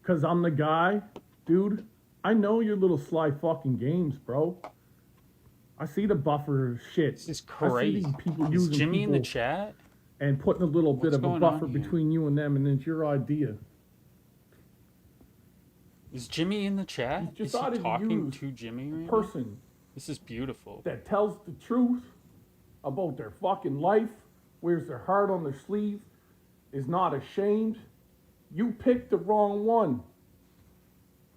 Cause I'm the guy, dude. I know your little sly fucking games, bro. I see the buffer shit. This is I see crazy. these people Is using Jimmy in the people chat? and putting a little bit What's of a going buffer on here? between you and them, and it's your idea. Is Jimmy in the chat? You Is he decided to talking use to Jimmy a right now? person This is beautiful. that tells the truth about their fucking life, wears their heart on their sleeve, is not ashamed. You picked the wrong one.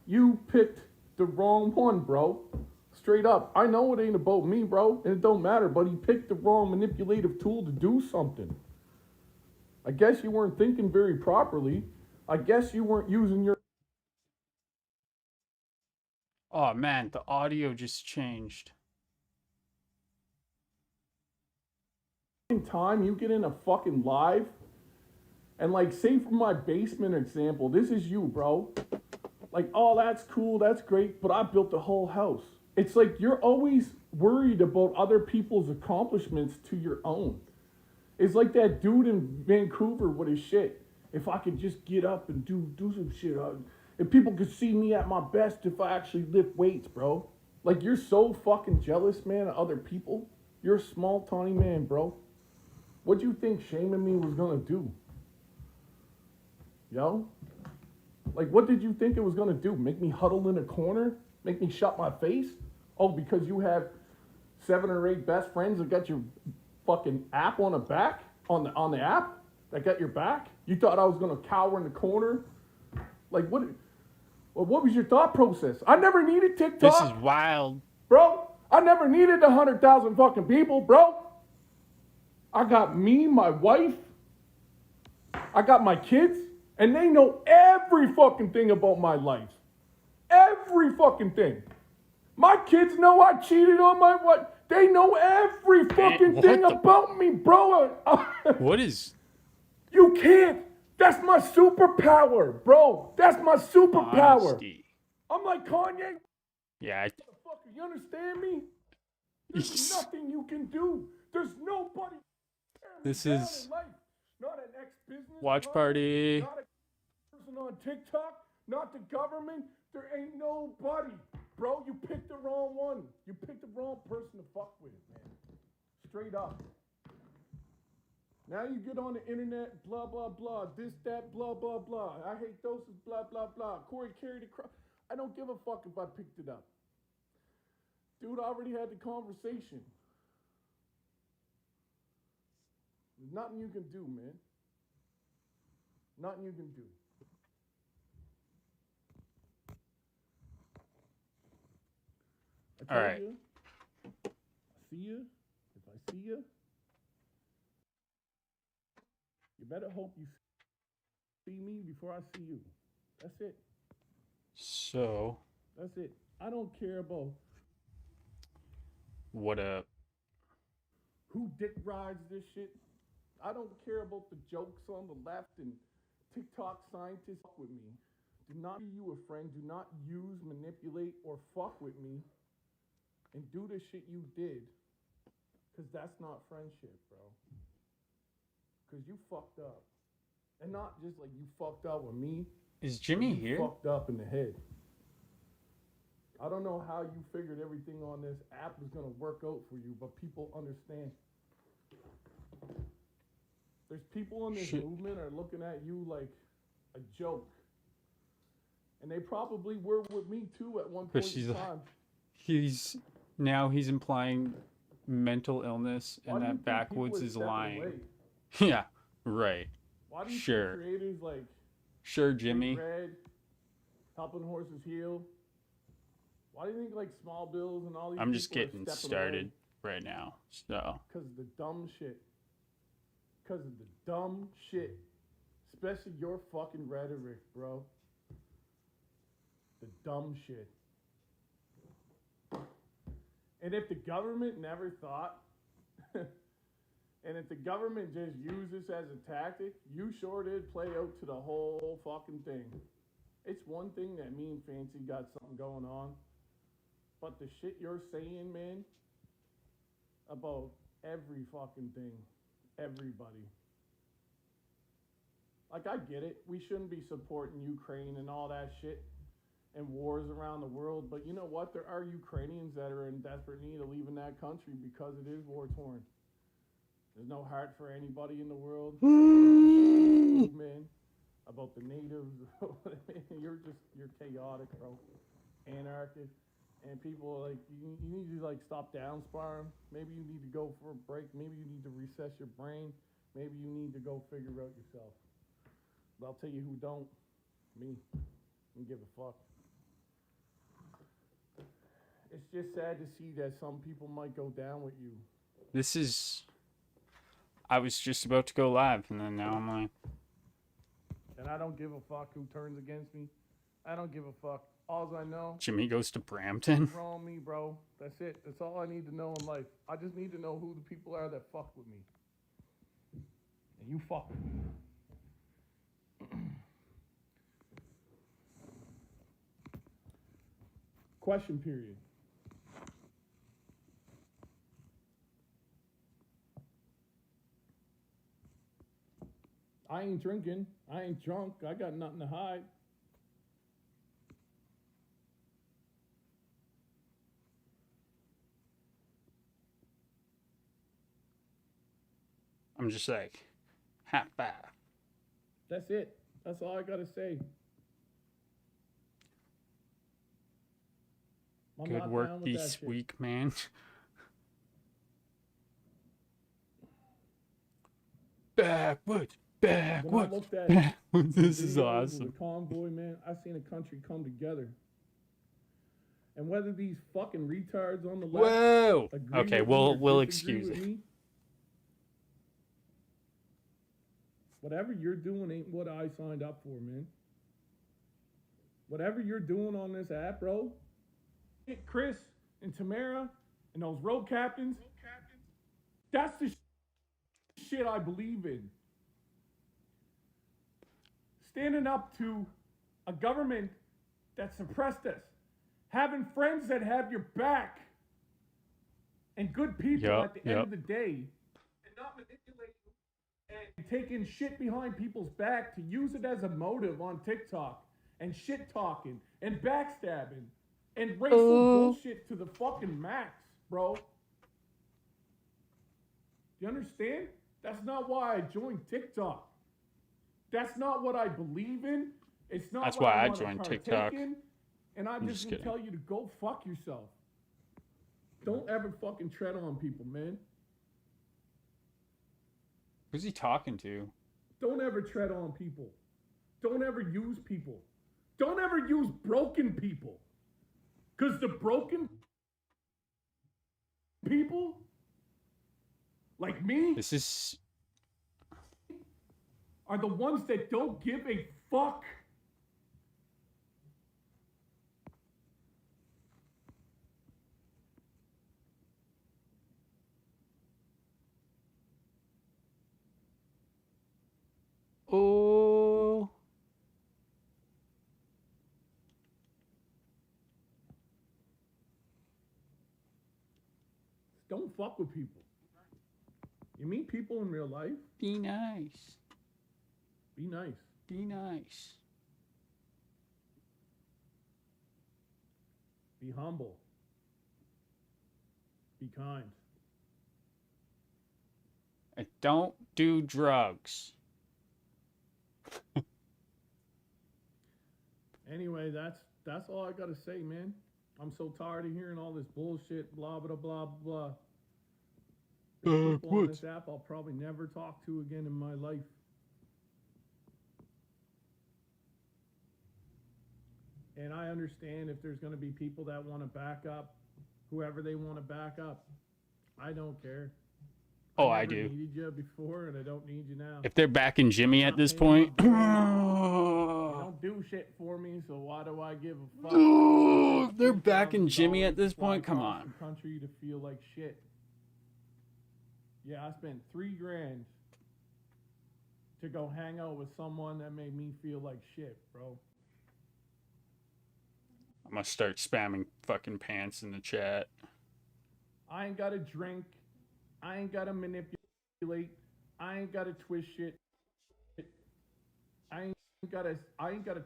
You picked the wrong one, bro. Straight up. I know it ain't about me, bro, and it don't matter, but he picked the wrong manipulative tool to do something. I guess you weren't thinking very properly. I guess you weren't using your Oh man, the audio just changed. time. You get in a fucking live, and like, say for my basement example, this is you, bro. Like, oh, that's cool, that's great, but I built the whole house. It's like you're always worried about other people's accomplishments to your own. It's like that dude in Vancouver with his shit. If I could just get up and do some shit, if people could see me at my best if I actually lift weights, bro. Like, you're so fucking jealous, man, of other people. You're a small, tiny man, bro. What do you think shaming me was gonna do? Yo? Like, what did you think it was gonna do? Make me huddle in a corner? Make me shut my face? Oh, because you have 7 or 8 best friends that got your fucking app on the back? On the app? That got your back? You thought I was gonna cower in the corner? Like, what? Well, what was your thought process? I never needed TikTok. This is wild. Bro, I never needed 100,000 fucking people, bro. I got me, my wife, I got my kids, and they know every fucking thing about my life. Every fucking thing. My kids know I cheated on my wife. They know every fucking thing about me, bro. What is... You can't. That's my superpower, bro. That's my superpower. Honesty. I'm like Kanye. Yeah. Motherfucker, you understand me? There's nothing you can do. There's nobody. This is... Not an ex-business. Watch party. Not a person on TikTok. Not the government. There ain't nobody. Bro, you picked the wrong one. You picked the wrong person to fuck with, man. Straight up. Now you get on the internet, blah, blah, blah. This, that, blah, blah, blah. I hate those, blah, blah, blah. Corey carried the cross. I don't give a fuck if I picked it up. Dude, I already had the conversation. There's nothing you can do, man. Nothing you can do. I told you. I see you. If I see you, you better hope you see me before I see you. That's it. So... That's it. I don't care about What a... who dick rides this shit. I don't care about the jokes on the left and TikTok scientists. Fuck with me. Do not be you a friend. Do not use, manipulate, or fuck with me and do the shit you did. Because that's not friendship, bro. Because you fucked up. And not just like you fucked up with me. Is Jimmy here? Fucked up in the head. I don't know how you figured everything on this app was going to work out for you, but people understand. There's people in this movement are looking at you like a joke. And they probably were with me too at one point in time. He's implying mental illness and that Backwoods is lying. Yeah, right. Why do you think creators like Jimmy. Red, Helping Horses Heal? Why do you think like Small Bills and all these I'm just people getting started right now. So because of the dumb shit. Because of the dumb shit. Especially your fucking rhetoric, bro. The dumb shit. And if the government never thought, and if the government just used this as a tactic, you sure did play out to the whole fucking thing. It's one thing that me and Fancy got something going on, but the shit you're saying, man, about every fucking thing, everybody. Like, I get it. We shouldn't be supporting Ukraine and all that shit and wars around the world. But you know what? There are Ukrainians that are in desperate need of leaving that country because it is war torn. There's no heart for anybody in the world. Man, about the natives. You're chaotic, bro. Anarchic. And people are like, you need to like stop down sparring. Maybe you need to go for a break. Maybe you need to recess your brain. Maybe you need to go figure out yourself. But I'll tell you who don't. Me. I don't give a fuck. It's just sad to see that some people might go down with you. This is... I was just about to go live, and then now I'm like... And I don't give a fuck who turns against me. I don't give a fuck. All I know... Jimmy goes to Brampton? Wrong me, bro. That's it. That's all I need to know in life. I just need to know who the people are that fuck with me. And you fuck with me. Question period. I ain't drinking. I ain't drunk. I got nothing to hide. I'm just like, half bath. That's it. That's all I gotta say. I'm Good work this week, man. Backwoods. Backwoods. This is awesome. The convoy, man. I seen a country come together. And whether these fucking retards on the left, whoa. Okay, we'll excuse it. Me, whatever you're doing ain't what I signed up for, man. Whatever you're doing on this app, bro. Chris and Tamara and those road captains. That's the shit I believe in. Standing up to a government that suppressed us. Having friends that have your back. And good people at the end of the day. And not manipulating and taking shit behind people's back to use it as a motive on TikTok. And shit talking. And backstabbing. And racial bullshit to the fucking max, bro. Do you understand? That's not why I joined TikTok. That's not what I believe in. It's not That's what why I want joined to TikTok. in. And I'm just going to tell you to go fuck yourself. Don't ever fucking tread on people, man. Who's he talking to? Don't ever tread on people. Don't ever use people. Don't ever use broken people. Because the broken people, like me, are the ones that don't give a fuck. Oh. Don't fuck with people. You meet people in real life. Be nice. Be nice. Be nice. Be humble. Be kind. And don't do drugs. Anyway, that's all I gotta say, man. I'm so tired of hearing all this bullshit, blah, blah, blah, blah. There's people on this app I'll probably never talk to again in my life. And I understand if there's going to be people that want to back up whoever they want to back up. I don't care. Oh, I do. I needed you before, and I don't need you now. If they're backing Jimmy at this point, you don't do shit for me, so why do I give a fuck? If they're backing Jimmy at this point, come on. Country to feel like shit. Yeah, I spent $3,000 to go hang out with someone that made me feel like shit, bro. I'm gonna start spamming fucking pants in the chat. I ain't gotta drink. I ain't gotta manipulate. I ain't gotta twist shit. gotta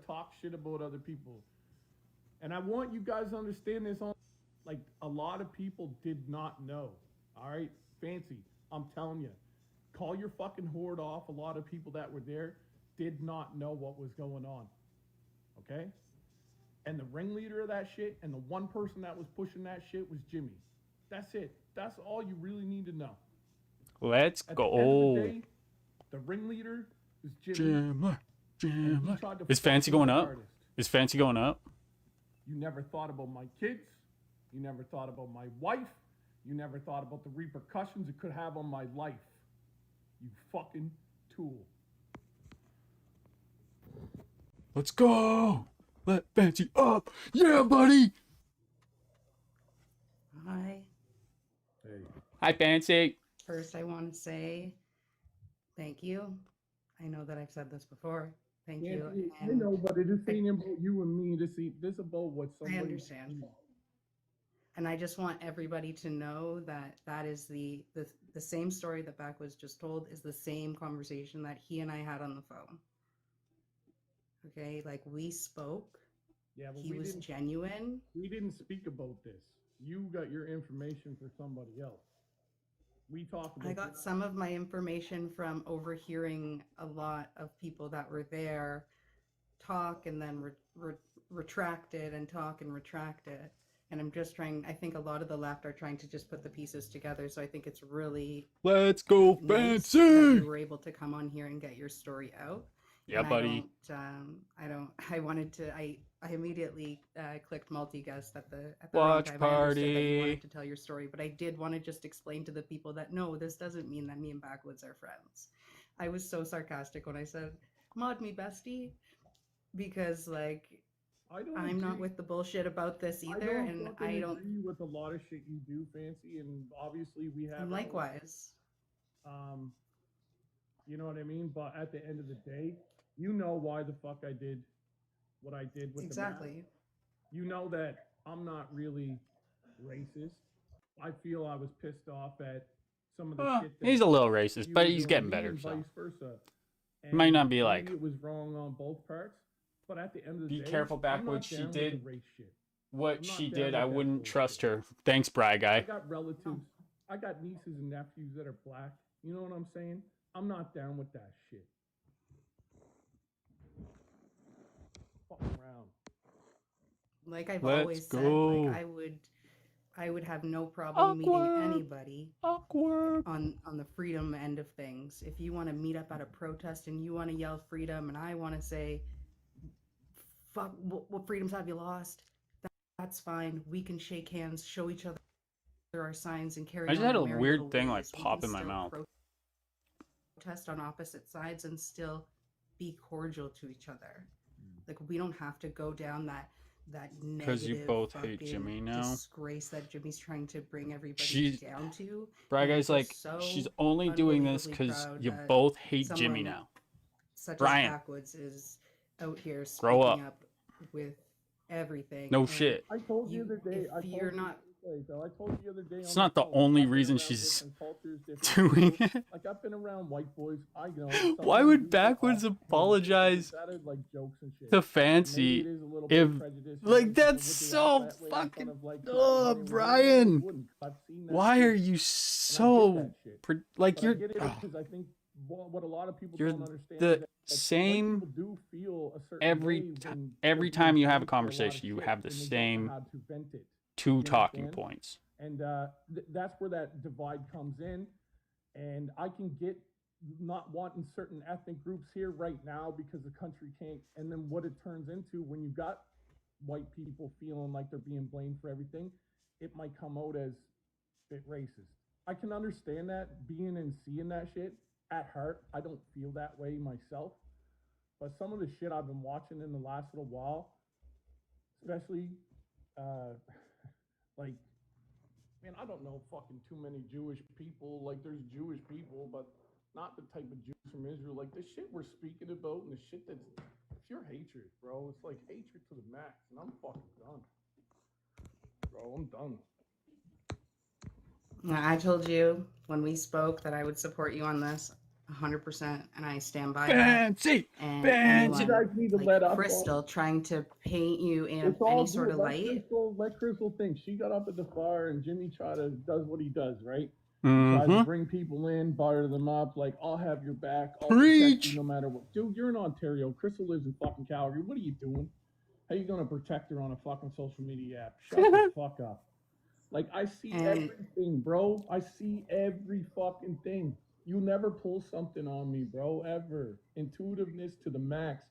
talk shit about other people. And I want you guys to understand this. Like, a lot of people did not know. All right, Fancy, I'm telling you, call your fucking horde off. A lot of people that were there did not know what was going on. Okay? And the ringleader of that shit and the one person that was pushing that shit was Jimmy. That's it. That's all you really need to know. Let's At go. the end of the day, the ringleader is Jimmy. Jim. Is Fancy going up? Is Fancy going up? You never thought about my kids. You never thought about my wife. You never thought about the repercussions it could have on my life. You fucking tool. Let's go. Let Fancy up. Yeah, buddy. Hi. Hey. Hi, Fancy. First, I want to say thank you. I know that I've said this before. Thank you. I know, but it is ain't about you and me. This about what somebody. I understand. And I just want everybody to know that that is the same story that Backwoods just told is the same conversation that he and I had on the phone. Okay, like we spoke. Yeah, but he was genuine. We didn't speak about this. You got your information for somebody else. We talked about. I got some of my information from overhearing a lot of people that were there talk and then retract it and talk and retract it. And I'm just trying, I think a lot of the left are trying to just put the pieces together. So I think it's really Let's go, nice Fancy. that you were able to come on here and get your story out. Yeah, And buddy. I immediately clicked multi-guest at the Watch wrong time. I understood that you party. wanted to tell your story, but I did want to just explain to the people that no, this doesn't mean that me and Backwoods are friends. I was so sarcastic when I said, mod me bestie, because like, I'm not with the bullshit about this either, and I don't agree with a lot of shit you do, Fancy, and obviously we have. And likewise. You know what I mean? But at the end of the day, you know why the fuck I did what I did with exactly. the mask. You know that I'm not really racist. I feel I was pissed off at some of the shit that He's a little racist, you but were he's doing getting to me better. and So vice versa. And might not be maybe like. it was wrong on both parts. But at the end of the Be day, careful, I'm not Backwoods. She down with did the race shit. what I'm not she down did. with I that wouldn't bullshit. trust her. Thanks, Bry I guy. got relatives. I got nieces and nephews that are black. You know what I'm saying? I'm not down with that shit. Fuck around. Like I've Let's always said, go. like I would have no problem meeting anybody Awkward. on the freedom end of things. If you want to meet up at a protest and you want to yell freedom and I want to say, fuck, what freedoms have you lost? That's fine. We can shake hands, show each other our signs, and carry on. I just had a our merry weird little thing like ways. We pop can in my still mouth. Protest on opposite sides and still be cordial to each other. Like we don't have to go down that negative, Because you both hate Jimmy now. disgrace that Jimmy's trying to bring everybody down to. Bry guy's like, so she's only doing this because you both hate Jimmy now. Such Brian. as Backwoods is out here Grow speaking up with everything. No and shit. I told you the other day. if you're not I told you the other day. It's not the only reason she's doing it. Like I've been around white boys. I know. Why would Backwoods apologize like jokes and shit. to Fancy if like that's so fucking Brian? Why are you so like you're because I think what a lot of people you're don't understand the is that same people do feel a certain every way when every they're being time you have a blamed for lot of conversation you shit have the and they don't same know how to vent it. two You talking understand? points. And that's where that divide comes in. And I can get not wanting certain ethnic groups here right now because the country can't. And then what it turns into when you got white people feeling like they're being blamed for everything, it might come out as a bit racist. I can understand that, being and seeing that shit. At heart, I don't feel that way myself. But some of the shit I've been watching in the last little while, especially like, man, I don't know fucking too many Jewish people. Like, there's Jewish people, but not the type of Jews from Israel. Like, the shit we're speaking about and the shit that's pure hatred, bro. It's like hatred to the max, and I'm fucking done. Bro, I'm done. I told you when we spoke that I would support you on this. 100%, and I stand by that. Fancy, And You fancy. anyone guys need to like let up. Crystal trying to paint you in It's all any sort good. of Let light. Crystal think. She got up at the fire, and Jimmy does what he does, right? He tries to Mm-hmm. bring people in, butter them up. Like, I'll have your back. I'll protect you Preach. no matter what. Dude, you're in Ontario. Crystal lives in fucking Calgary. What are you doing? How you gonna protect her on a fucking social media app? Shut the fuck up. Like, I see And everything, bro. I see every fucking thing. You never pull something on me, bro, ever. Intuitiveness to the max.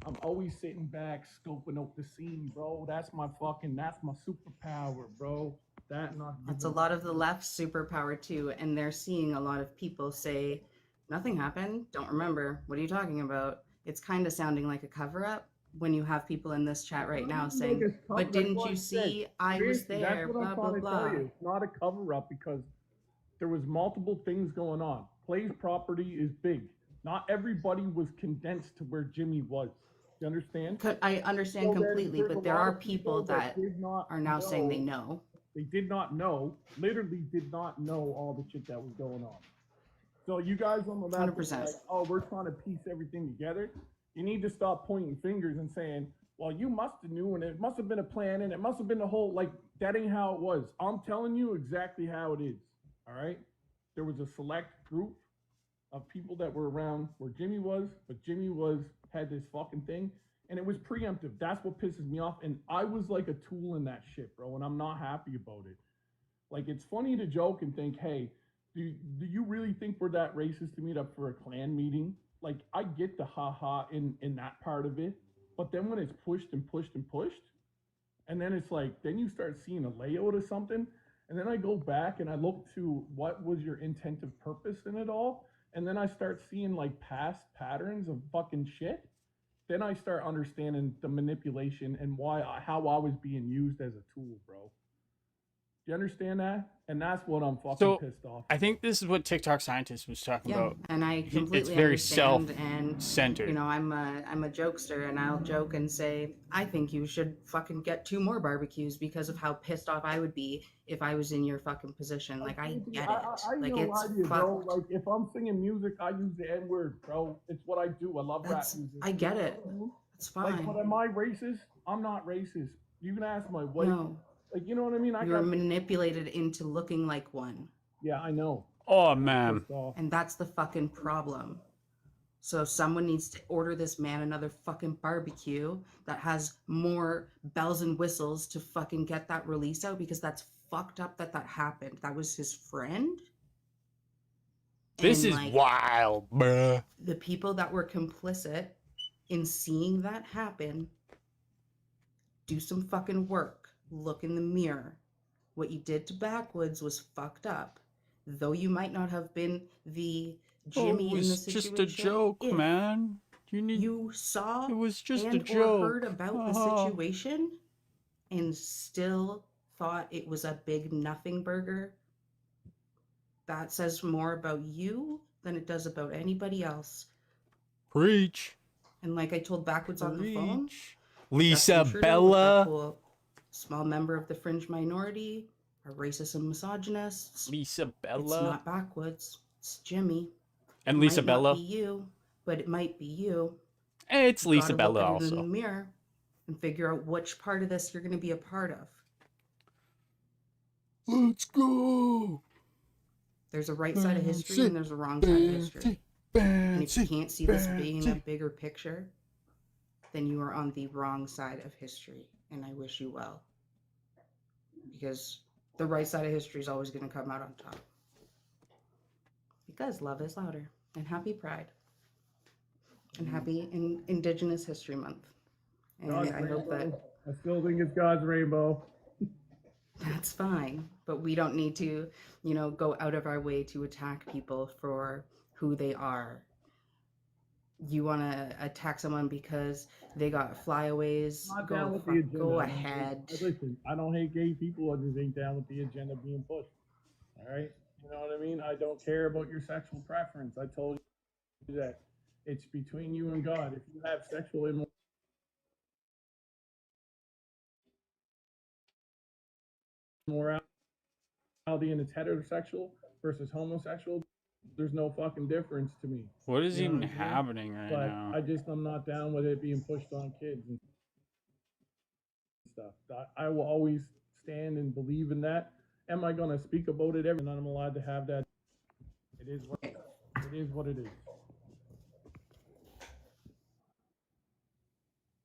I'm always sitting back, scoping out the scene, bro. That's my superpower, bro. That not that's a giving. lot of the left's superpower too, and they're seeing a lot of people say, nothing happened, don't remember, what are you talking about? It's kind of sounding like a cover up when you have people in this chat right now saying, but didn't you see I was Seriously, that's there, what I'm blah, blah, trying to tell blah. you. It's not a cover up because there was multiple things going on. Clay's property is big. Not everybody was condensed to where Jimmy was. You understand? I understand So completely, there's a but there lot are of people people that did not are now saying they know. know. They did not know, literally did not know all the shit that was going on. So you guys on the left are 100%. like, oh, we're trying to piece everything together. You need to stop pointing fingers and saying, well, you must have knew and it must have been a plan and it must have been the whole, like, that ain't how it was. I'm telling you exactly how it is. All right? There was a select group of people that were around where Jimmy was, but Jimmy had this fucking thing, and it was preemptive. That's what pisses me off. And I was like a tool in that shit, bro, and I'm not happy about it. Like, it's funny to joke and think, hey, do you really think we're that racist to meet up for a clan meeting? Like, I get the haha in that part of it, but then when it's pushed and pushed and pushed, and then it's like, then you start seeing a layout of something, and then I go back and I look to what was your intent of purpose in it all, and then I start seeing like past patterns of fucking shit. Then I start understanding the manipulation and how I was being used as a tool, bro. Do you understand that? And that's what I'm fucking So pissed off I about. think this is what TikTok scientist was talking Yeah, about. and I It's completely very understand. And self-centered. I'm a jokester, and I'll joke and say I think you should fucking get 2 more barbecues because of how pissed off I would be if I was in your fucking position. Like, I get it. I Like, know it's I do, bro. fucked. Like, if I'm singing music, I use the N word, bro. It's what I do. I love rap That's music. I get it. It's Like, fine. but am I racist? I'm not racist. You can ask my wife. No, Like, you know what I mean? I you were got. manipulated into looking like one, Yeah, I know. Oh man. Pissed off. and that's the fucking problem. So someone needs to order this man another fucking barbecue that has more bells and whistles to fucking get that release out, because that's fucked up that that happened. That was his friend. This And is like, wild, bruh. the people that were complicit in seeing that happen, do some fucking work. Look in the mirror. What you did to Backwoods was fucked up. Though you might not have been the Oh, it Jimmy in the was just a situation, joke, if man. you saw It was just a and or heard joke. about the situation and still thought it was a big nothing burger, that says more about you than it does about anybody else. Preach. And like I told Backwoods on the phone, Preach. Justin Lisa Trudeau, with that Bella. whole small member of the fringe minority are racist and misogynists. Lisa It's Bella. not Backwoods. It's Jimmy. And It Lisa might not Bella. be you, but it might be you. It's You've Lisa got to look Bella at it in also. the mirror and figure out which part of this you're going to be a part of. Let's go. There's a right side of history and there's a wrong side of history. And if you can't see this being a bigger picture, then you are on the wrong side of history. And I wish you well. Because the right side of history is always going to come out on top. Because love is louder. And happy Pride. And happy Indigenous History Month. And I hope that I still think it's God's rainbow. that's fine. But we don't need to, go out of our way to attack people for who they are. You want to attack someone because they got flyaways? Go ahead. Listen, I don't hate gay people. I just ain't down with the agenda being pushed. All right? You know what I mean? I don't care about your sexual preference. I told you that. It's between you and God. If you have sexual immorality and it's heterosexual versus homosexual, There's no fucking difference to me. What is You know even what I'm saying? happening right But now? I'm not down with it being pushed on kids and stuff. I will always stand and believe in that. Am I gonna speak about it every? And I'm allowed to have that. It is what it is. What it is.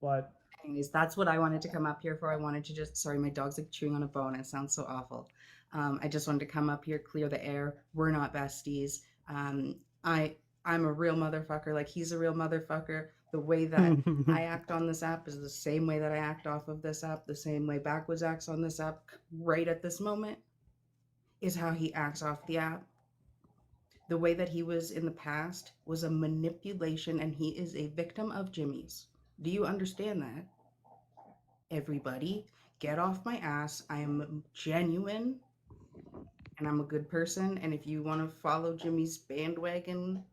But Anyways, that's what I wanted to come up here for. I wanted to just, sorry, my dog's like chewing on a bone. It sounds so awful. I just wanted to come up here, clear the air. We're not besties. Um, I, I'm a real motherfucker. Like he's a real motherfucker. The way that I act on this app is the same way that I act off of this app. The same way Backwoods acts on this app right at this moment is how he acts off the app. The way that he was in the past was a manipulation, and he is a victim of Jimmy's. Do you understand that? Everybody, get off my ass. I am genuine and I'm a good person. And if you want to follow Jimmy's bandwagon,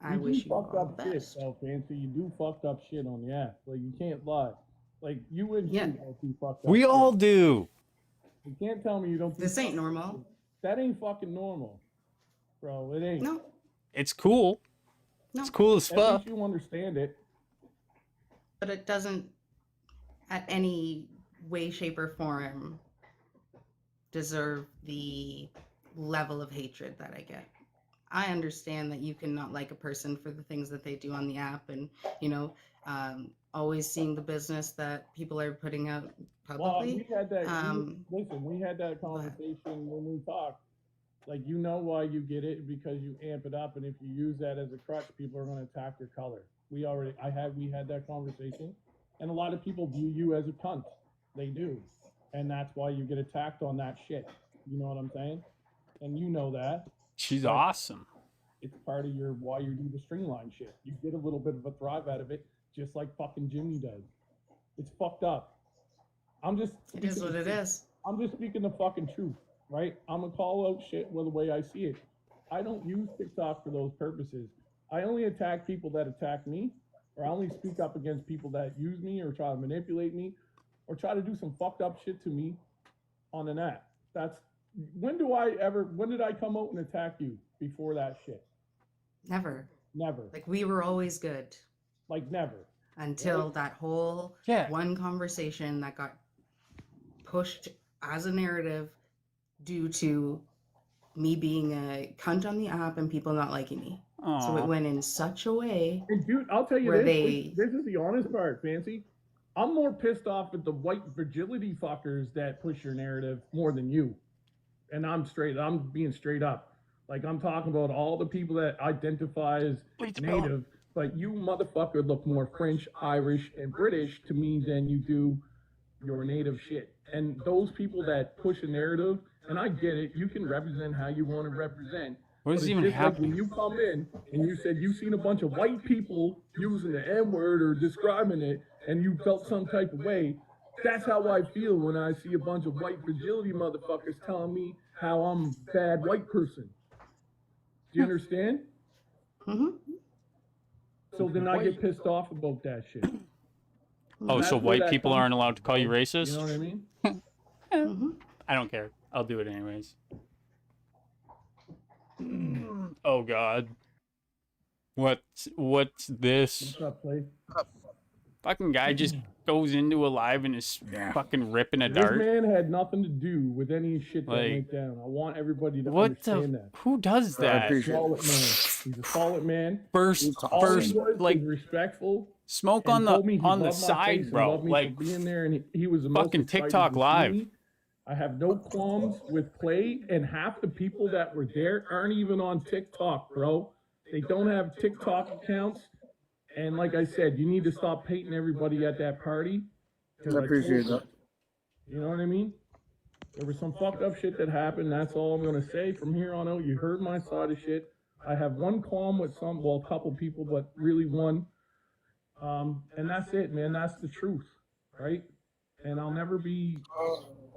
I you do wish you fucked all the up shit, best. though, Fancy. You do fucked up shit on the app. Like you can't lie. Like you and Yeah. you both do fucked up. We shit. all do. You can't tell me you don't. Do This ain't fucked up normal. shit. That ain't fucking normal, bro. It ain't. No, It's cool. no. It's cool as At fuck. least you understand it. But it doesn't, at any way, shape, or form, deserve the level of hatred that I get. I understand that you cannot like a person for the things that they do on the app, and always seeing the business that people are putting out Well, publicly. we had that. Listen, we had that conversation when we talked. Like you know why you get it because you amp it up, and if you use that as a crutch, people are going to attack your color. We had that conversation, and a lot of people view you as a cunt. They do, and that's why you get attacked on that shit. You know what I'm saying? And you know that. She's But awesome. it's part of your why you do the stringline shit. You get a little bit of a thrive out of it, just like fucking Jimmy does. It's fucked up. it is what it is. I'm just speaking the fucking truth, right? I'm gonna call out shit the way I see it. I don't use TikTok for those purposes. I only attack people that attack me, or I only speak up against people that use me or try to manipulate me, or try to do some fucked up shit to me on an app. That's when did I come out and attack you before that shit? Never. Never. Like we were always good Like never. until Right? that whole Yeah. one conversation that got pushed as a narrative due to me being a cunt on the app and people not liking me. So it Aw. went in such a way And dude, I'll tell you where this. This is the honest part, Fancy. I'm more pissed off at the white fragility fuckers that push your narrative more than you. And I'm being straight up. Like I'm talking about all the people that identify as native, but you motherfucker look more French, Irish, and British to me than you do your native shit. And those people that push a narrative, and I get it, you can represent how you want to represent. What But is it's even just like happening? when you come in and you said you've seen a bunch of white people using the N word or describing it, and you felt some type of way. That's how I feel when I see a bunch of white fragility motherfuckers telling me how I'm a bad white person. Do you understand? Mhm. So then I get pissed off about that shit. Oh, That's so where white that people comes aren't allowed from, to call you bro. racist? You know what I mean? Mhm. I don't care. I'll do it anyways. Oh God. What's this? What's up, play? Fucking guy just goes into a live and is fucking ripping a This dart. man had nothing to do with any shit that Like, went down. I want everybody to What understand the? that. Who does I that? appreciate it. Solid man. He's a solid man. First, All he first, was like respectful. smoke And on told me the he on the loved my face side, and bro. loved me Like for being there, and he was the most fucking excited TikTok to see live. me. I have no qualms with Clay, and half the people that were there aren't even on TikTok, bro. They don't have TikTok accounts. And like I said, you need to stop hating everybody at that party. I appreciate that. You know what I mean? There was some fucked up shit that happened. That's all I'm gonna say. From here on out, you heard my side of shit. I have one qualm with a couple people, but really one. And that's it, man. That's the truth, right? And I'll never be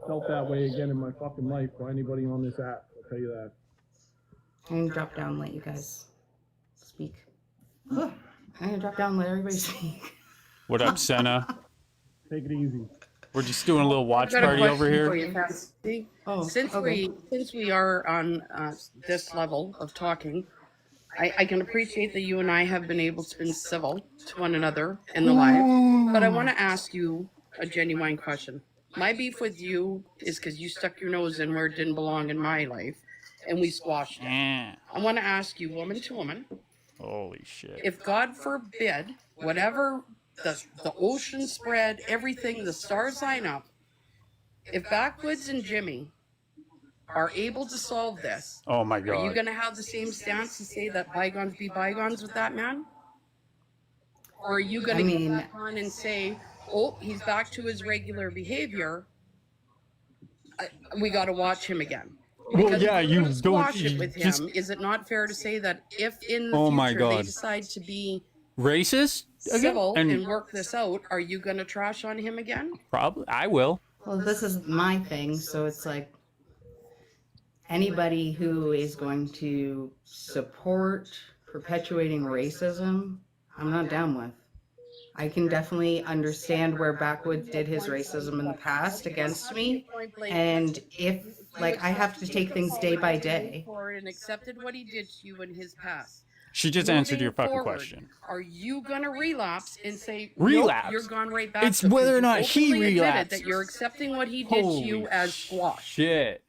felt that way again in my fucking life by anybody on this app. I'll tell you that. I'm gonna drop down and let you guys speak. I'm gonna drop down and let everybody speak. What up, Senna? Take it easy. We're just doing a little watch I've got a party over question for here. you, Cassie. Oh, Since okay. we are on this level of talking, I can appreciate that you and I have been able to be civil to one another in the live, but I want to ask you a genuine question. My beef with you is because you stuck your nose in where it didn't belong in my life, and we squashed it. Eh. I want to ask you, woman to woman, Holy shit. if God forbid, whatever the ocean spread, everything, the stars line up, if Backwoods and Jimmy are able to solve this, Oh my are you god. going to have the same stance to say that bygones be bygones with that man? Or are you going to go back on and say, oh, he's back to his regular behavior, we got to watch him again? Well, Because yeah, if you're you gonna squash don't it with him, just is it not fair to say that if in the Oh my future they God. decide to be racist again? civil and And work this out, are you going to trash on him again? probably I will. Well, this is my thing, so it's like anybody who is going to support perpetuating racism, I'm not down with. I can definitely understand where Backwoods did his racism in the past against me, and if, like, I have to take things day by day. And accepted what he did to you in his past. She just answered your fucking question. Are you gonna relapse and say Relapse? Nope, you're gone right back? It's to it, whether or because not you he openly admitted relapses. that you're accepting what he did to you Holy as squash. shit.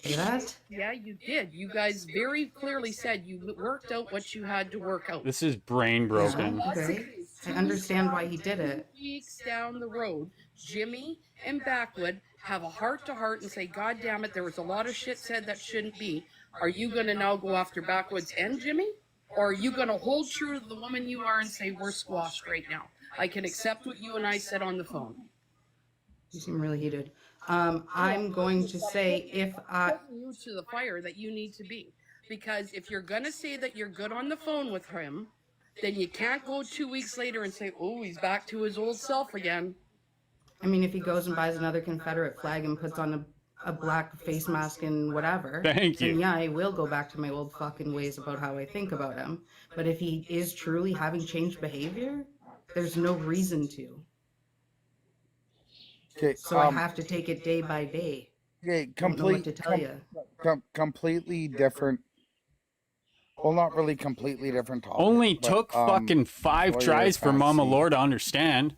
See that? Yeah, you did. You guys very clearly said you worked out what you had to work out. This is brain broken. Yeah, okay. I understand why he did it. 2 weeks down the road, Jimmy and Backwood have a heart to heart and say, God damn it, there was a lot of shit said that shouldn't be. Are you going to now go after Backwoods and Jimmy? Or are you going to hold true to the woman you are and say, we're squashed right now? I can accept what you and I said on the phone. You seem really heated. I'm going to say if I... You to the fire that you need to be. Because if you're going to say that you're good on the phone with him, then you can't go 2 weeks later and say, oh, he's back to his old self again. I mean, if he goes and buys another Confederate flag and puts on a black face mask and whatever, Thank then you. yeah, I will go back to my old fucking ways about how I think about him. But if he is truly having changed behavior, there's no reason to. Okay, So I have to take it day by day. okay, I don't know what to tell you. completely different. Well, not really completely different topic. Only but, took fucking 5 Warrior tries for Mama Fantasy. Lore to understand.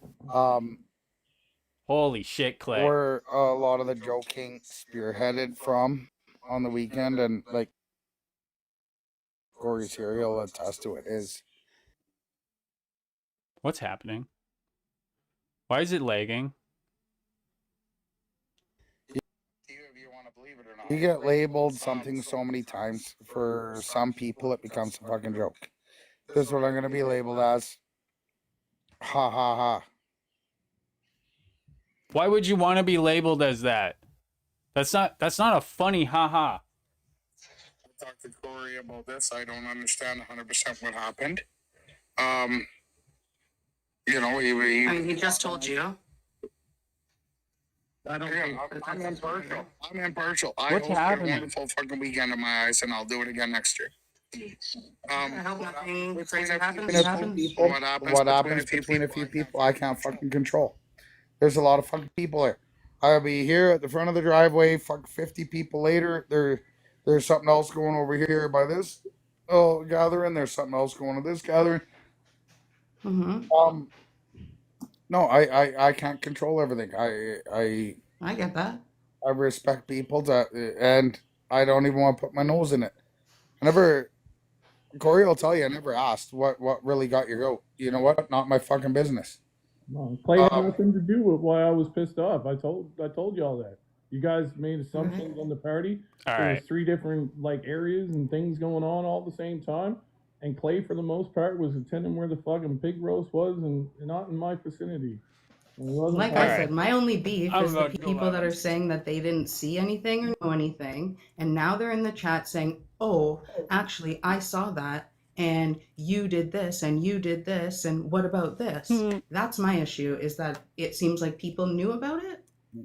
Holy shit, Clay. Where a lot of the joking spearheaded from on the weekend, and like Corey's here, he'll attest to it, is What's happening? Why is it lagging? if you want to believe it or not, you get labeled something so many times, for some people it becomes a fucking joke. This is what I'm going to be labeled as. Ha ha ha. Why would you want to be labeled as that? That's not a funny haha. I talked to Corey about this. I don't understand 100% what happened. You know, He just told you. I'm impartial. I'm impartial. What's I hope happening? a wonderful fucking weekend in my eyes, and I'll do it again next year. I hope nothing crazy happens. What happens between a few people, I can't fucking control. There's a lot of fucking people there. I'll be here at the front of the driveway. Fuck, 50 people later. There's something else going over here by this gathering. There's something else going to this gathering. Mm-hmm. No, I can't control everything. I get that. I respect people and I don't even want to put my nose in it. Corey will tell you, I never asked what really got your goat. You know what? Not my fucking business. No, Clay had nothing to do with why I was pissed off. I told you all that. You guys made assumptions on the party. All There was right. 3 different areas and things going on all at the same time. And Clay, for the most part, was attending where the fucking pig roast was and not in my vicinity. And it wasn't Like part I of said, my only beef I'm is the about to go people that live. are saying that they didn't see anything or know anything, and now they're in the chat saying, "Oh, actually, I saw that, and you did this, and you did this, and what about this?" That's my issue. Is that it seems like people knew about it.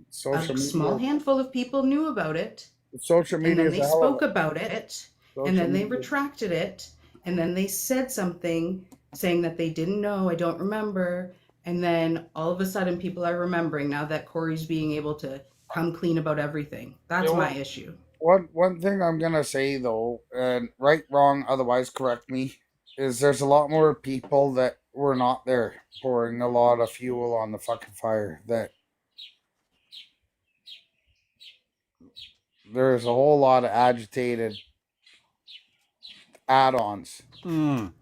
Social A small media. handful of people knew about it, Social and media then is they a hell of spoke about it, and then they retracted it, and then they said something saying that they didn't know, I don't remember, And then all of a sudden, people are remembering now that Corey's being able to come clean about everything. That's Yeah, my issue. one thing I'm gonna say though, and right, wrong, otherwise correct me, is there's a lot more people that were not there pouring a lot of fuel on the fucking fire. That there's a whole lot of agitated add-ons.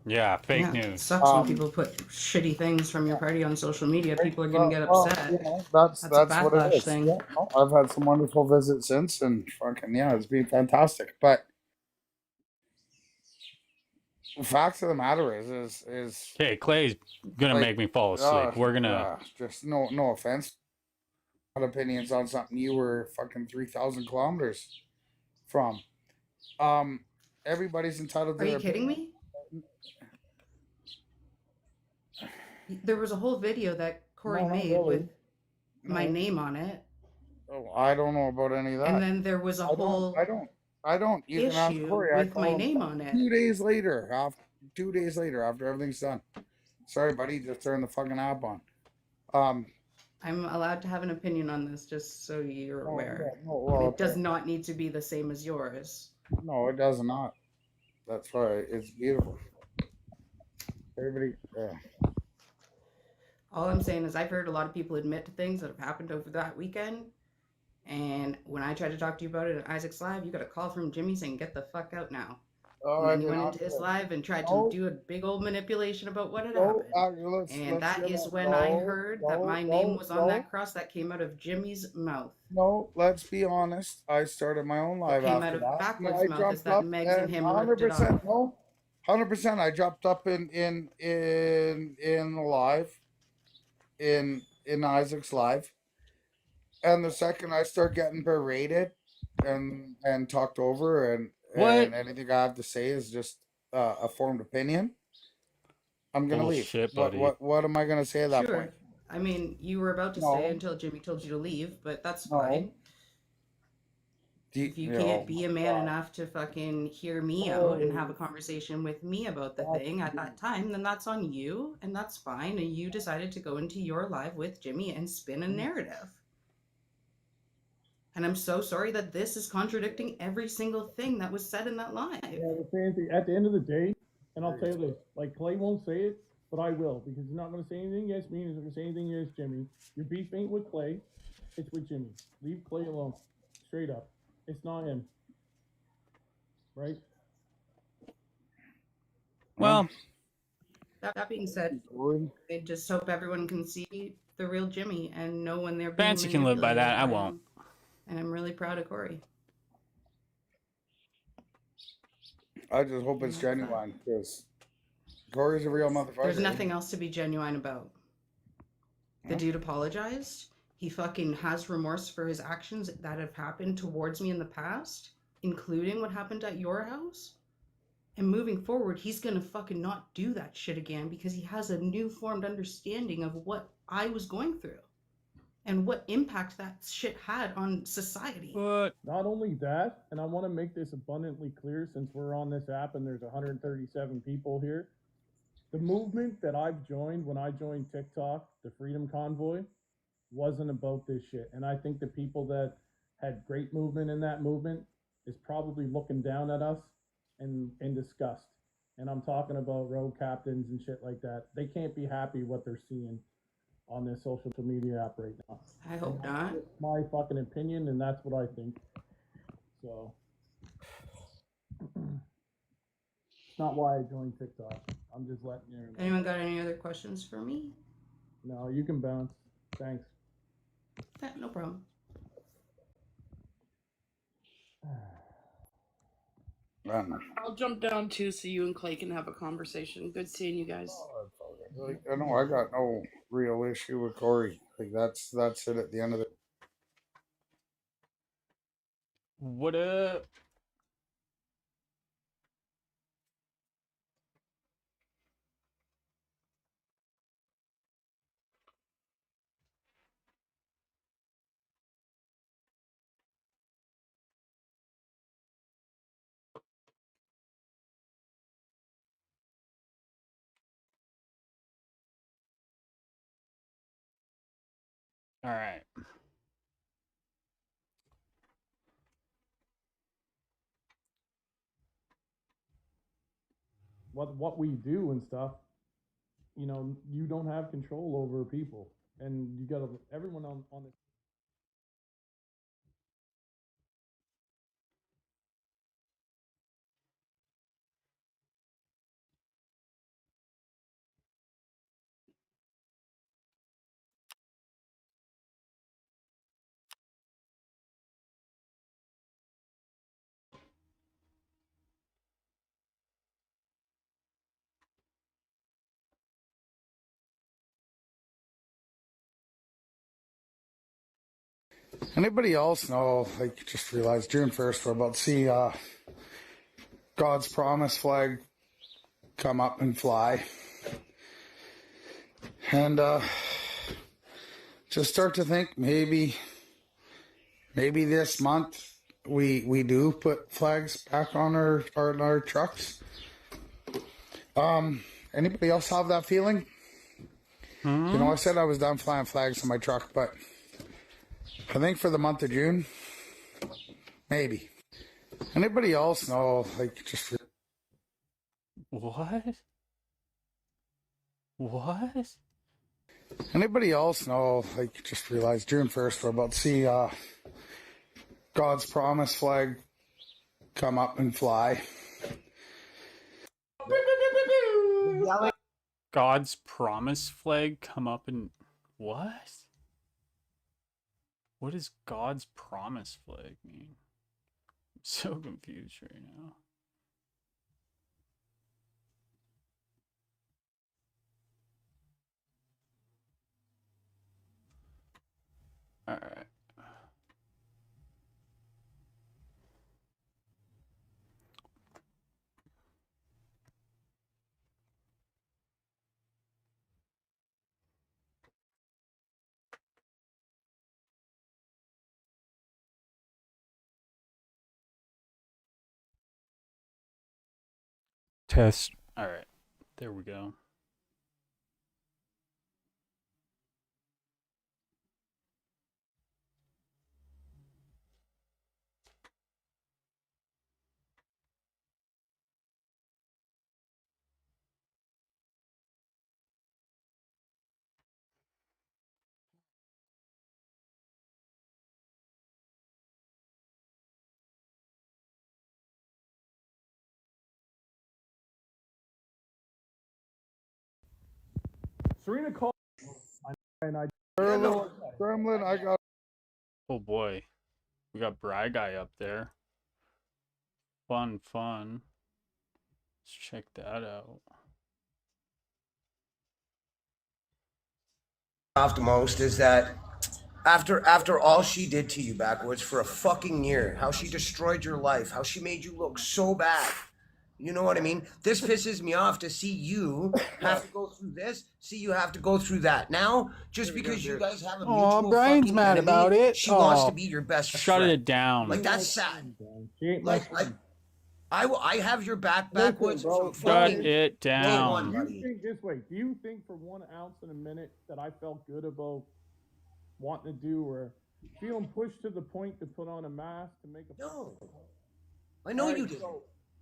Yeah, fake Yeah, it news. sucks when people put shitty things from your party on social media. Right, People are going to get upset. you know, that's That's a what it backlash is. thing. Yeah, no, I've had some wonderful visits since, and fucking yeah, it's been fantastic. But the facts of the matter is Okay, Clay's gonna like, make me fall asleep. We're gonna. just no offense, opinions on something you were fucking 3,000 kilometers from. Um, everybody's entitled to Are you their kidding opinion. me? There was a whole video that Corey No, not made really. with my No, name on it, oh, I don't know about any of and that. then there was a I don't. whole I don't. I don't. You can ask issue Corey. I with my call him name on it. 2 days later. After 2 days later, after everything's done. Sorry, buddy. Just turn the fucking app on. Um. I'm allowed to have an opinion on this, just so you're No, aware. yeah, no, And well, it does not need to be the same as yours. no, it does not. That's why it's beautiful. Everybody. All I'm saying is I've heard a lot of people admit to things that have happened over that weekend. And when I tried to talk to you about it at Isaac's Live, you got a call from Jimmy saying, "Get the fuck out now." Oh, And I then you did went not. into his live and tried to No, do a big old manipulation about what had no. happened. And Let's that get is on. when I No, heard that no, my name no, was on no. that cross that came out of Jimmy's mouth. No, let's be honest. I started my own What live came out after of that. And backwards I mouth is jumped that up Megs and and him ripped it off. 100%, no, 100%. I jumped up in the live in Isaac's live, and the second I start getting berated and talked over, What? and anything I have to say is just a formed opinion, I'm gonna leave. Bullshit, buddy. What am I gonna say at that point? Sure. I mean, you were about to stay No, until Jimmy told you to leave, but that's no. fine. If you Oh can't my be a man god. enough to fucking hear me out and have a Oh, conversation with me about the that's thing at that time, then that's on you and that's fine. And you decided to go into your live with Jimmy and spin a narrative. And I'm so sorry that this is contradicting every single thing that was said in that live. Yeah, the same thing. At the end of the day, and I'll tell you this, like Clay won't say it, but I will, because he's not going to say anything against me, he's not going to say anything against Jimmy. Your beef ain't with Clay, it's with Jimmy. Leave Clay alone. Straight up. It's not him. Right? Well, That being said, I just hope everyone can see the real Jimmy and know when they're being Fancy can live by manipulated that. I won't. him. And I'm really proud of Corey. I just hope And it's that's that. genuine because Corey's a real motherfucker. There's nothing else to be genuine about. The dude apologized. He fucking has remorse for his actions that have happened towards me in the past, including what happened at your house. And moving forward, he's gonna fucking not do that shit again because he has a new formed understanding of what I was going through and what impact that shit had on society. What? Not only that, and I want to make this abundantly clear since we're on this app and there's 137 people here. The movement that I've joined when I joined TikTok, the Freedom Convoy, wasn't about this shit. And I think the people that had great movement in that movement is probably looking down at us and in disgust. And I'm talking about road captains and shit like that. They can't be happy what they're seeing on this social media app right now. I hope not. It's my fucking opinion, and that's what I think. So it's not why I joined TikTok. I'm just letting you know. Anyone got any other questions for me? No, you can bounce. Thanks. Yeah, no problem. I'll jump down too so you and Clay can have a conversation. Good seeing you guys. Like, I know I got no real issue with Corey. Like that's it at the end of it. What up? All right. What we do and stuff, you know, you don't have control over people, and you got to everyone on this. Anybody else know? Like, just realized June 1st, we're about to see God's promise flag come up and fly, and just start to think maybe this month we do put flags back on our trucks. Anybody else have that feeling? You know, I said I was done flying flags on my truck, but I think for the month of June, maybe. Anybody else know? Like, just What? What? anybody else know? Like, just realized June 1st, we're about to see God's promise flag come up and fly. God's promise flag come up and what? What does God's promise flag mean? I'm so confused right now. All right. Test. All right. There we go. Serena called, and I. Gremlin, I got. Oh boy. We got Bry Guy up there. Fun. Let's check that out. Off the most is that after all she did to you backwards for a fucking year, how she destroyed your life, how she made you look so bad. You know what I mean? This pisses me off to see you have to go through this, see you have to go through that. Now, just because you guys have a mutual Brian's fucking mad enemy, about it. she wants to be your best Shut friend. it down. Like, that's sad. She ain't my Like, friend. I have your back backwards bro, from Shut fucking it day down. one, Do you buddy. think this way? Do you think for 1 ounce in a minute that I felt good about wanting to do or feeling pushed to the point to put on a mask to make a? No. I know you did.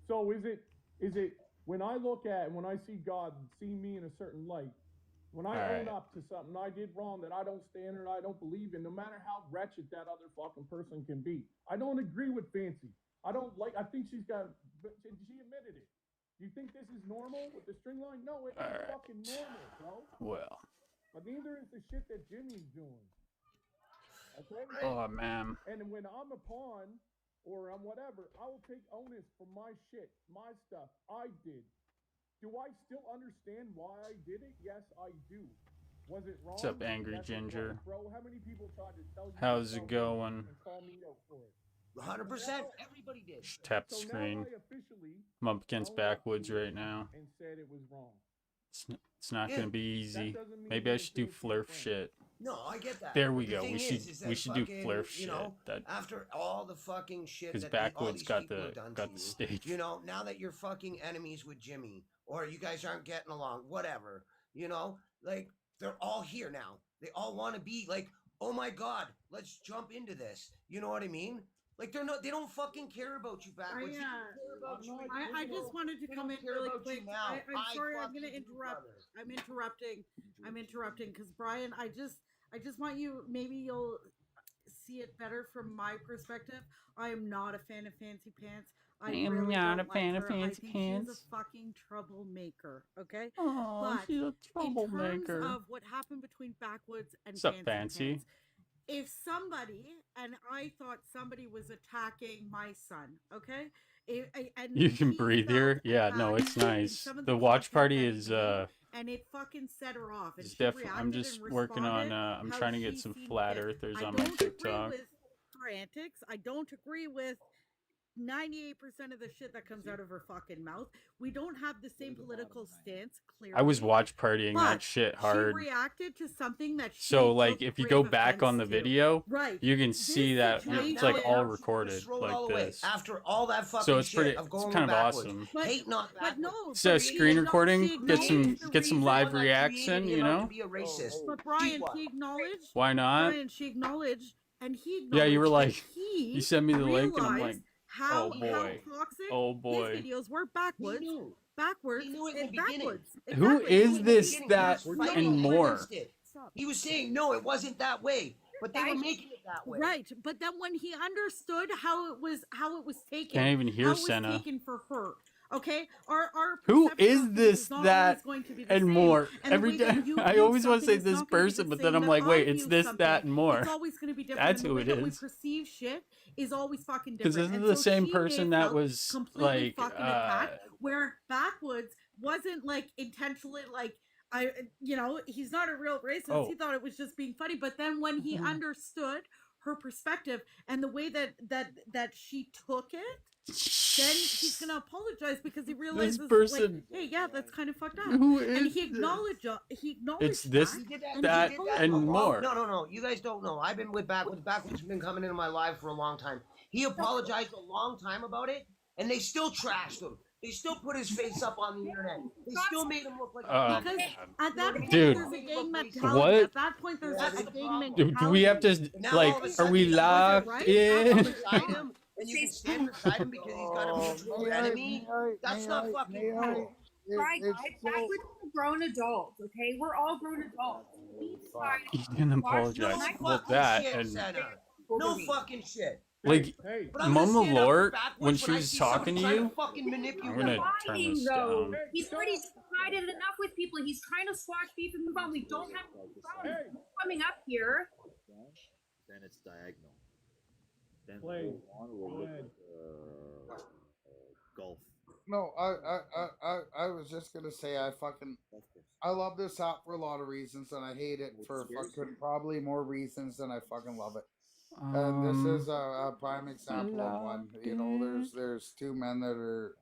So is it when I look at when I see God see me in a certain light, when I own up to something I did wrong that I don't stand in, I don't believe in, no matter how wretched that other fucking person can be. I don't agree with Fancy. I think she admitted it. You think this is normal with the string line? No, it ain't fucking normal, bro. Well. But neither is the shit that Jimmy's doing. Okay? Oh man. And when I'm a pawn or I'm whatever, I will take onus for my shit, my stuff. I did. Do I still understand why I did it? Yes, I do. Was it wrong? What's up, Angry Yes, Ginger? bro, how many people tried to tell you How's it going? and call me out for it? 100%. Everybody did. Tap the So screen. now I officially I'm up against Backwoods right now. and said it was wrong. It's not gonna be easy. doesn't mean Maybe I you're should do Fancy's flurf friend. shit. No, I get that. There we The go. thing We is that should do fucking, flurf you know, shit. That after all the fucking shit because that all Backwoods these got people the have done got to the you, stage. you know, now that you're fucking enemies with Jimmy, or you guys aren't getting along, whatever, you know, like they're all here now. They all want to be like oh my God, let's jump into this. You know what I mean? Like they don't fucking care about you backwards. They don't care about you. I just wanted to They come don't in care really about you quick. now. I'm sorry, I'm fucking gonna do, interrupt. brother. I'm interrupting because Brian, I just want you. Maybe you'll see it better from my perspective. I am not a fan of Fancy Pants. I am really not don't a fan like of her. I Fancy think Pants. she's a fucking troublemaker. Okay, Oh, but she's a in terms troublemaker. of what happened between Backwoods and What's up, Fancy? Pants, if somebody, and I thought somebody was attacking my son, okay? And You can he breathe felt here. Yeah, no, attacked it's in nice. some of The watch content party that he is made, and it fucking set her off. And it's she definitely. I'm reacted just and working on. responded I'm how trying to get she some seen flat fit. earthers I on my don't agree TikTok. with her antics. I don't agree with 98% of the shit that comes out of her fucking mouth. We don't have the same political stance, clearly. I was watch partying that but shit hard. She reacted to something that she So like, took if you grave go back on the offense to. video, right, you can see that situation- it's like all Now, recorded just throw it like all away. this. After all that fucking So it's shit pretty. of It's going kind of backwards. awesome. But, Hate not but backwards. no. So but screen she recording, acknowledged the get some reason. live One that reaction, created you him out know. to be a racist. But Brian, What? she acknowledged. Why not? Brian, she acknowledged, and he acknowledged. Yeah, you were like, that he you sent me the link, and I'm like, realized how oh boy, toxic oh boy. his videos were backwards. He knew. Backwards. He knew it in the beginning. Backwards. Who Exactly. is In the this, beginning, that, he was fighting and more? against it. He was saying no, it wasn't that way, but they were making it that way. Right, but then when he understood how it was taken, Can't even hear how it was Senna. taken for her. Okay, our Who perception is of things this, not that, always going to be the and same. more? And the Every way that time you I view always want to say something is this not gonna be person, the but then same I'm that like, I wait, it's view this, something. that, and more. It's always going to be different. That's and the who way it that we is. perceive shit is always fucking Because different. this is And the so same she person may that felt was completely like, fucking attacked, where Backwoods wasn't like intentionally like. He's not a real racist. Oh. He thought it was just being funny. But then when he understood her perspective and the way that she took it, then he's gonna apologize because he realizes, person- like, hey, yeah, that's kind of fucked up. Who And is he acknowledged It's this, He did that, he did and Well, more. No. You guys don't know. I've been with Backwoods. Backwoods has been coming into my life for a long time. He apologized a long time about it, and they still trashed him. They still put his face up on the internet. They still made him look like a because man. at that point Dude. there's a gang mentality. What? At that point there's That's a the gang problem. mentality. Do we have to, Now like, all of a are sudden we he's locked right? in? beside him, and you can stand beside him because he's got a mutual enemy. That's not fucking cool. Right, guys, Backwoods are grown adults, okay? We're all grown adults. We decide He didn't watch apologize. the Well, fucking that, shit, and Senna. No movie. fucking shit. like, Hey, But I'm gonna Mama stand up for Lort, Backwoods when she I was see talking to somebody trying you, fucking I'm manipulate. gonna turn Lying, this though. down. He's already sided enough with people. He's trying to squash beef and move on. We don't have coming up here. Then it's diagonal. Then Play. move on, we'll look at golf. No, I was just gonna say I love this app for a lot of reasons, and I hate it for fucking probably more reasons than I fucking love it. And this is a prime example of one. You know, there's two men that are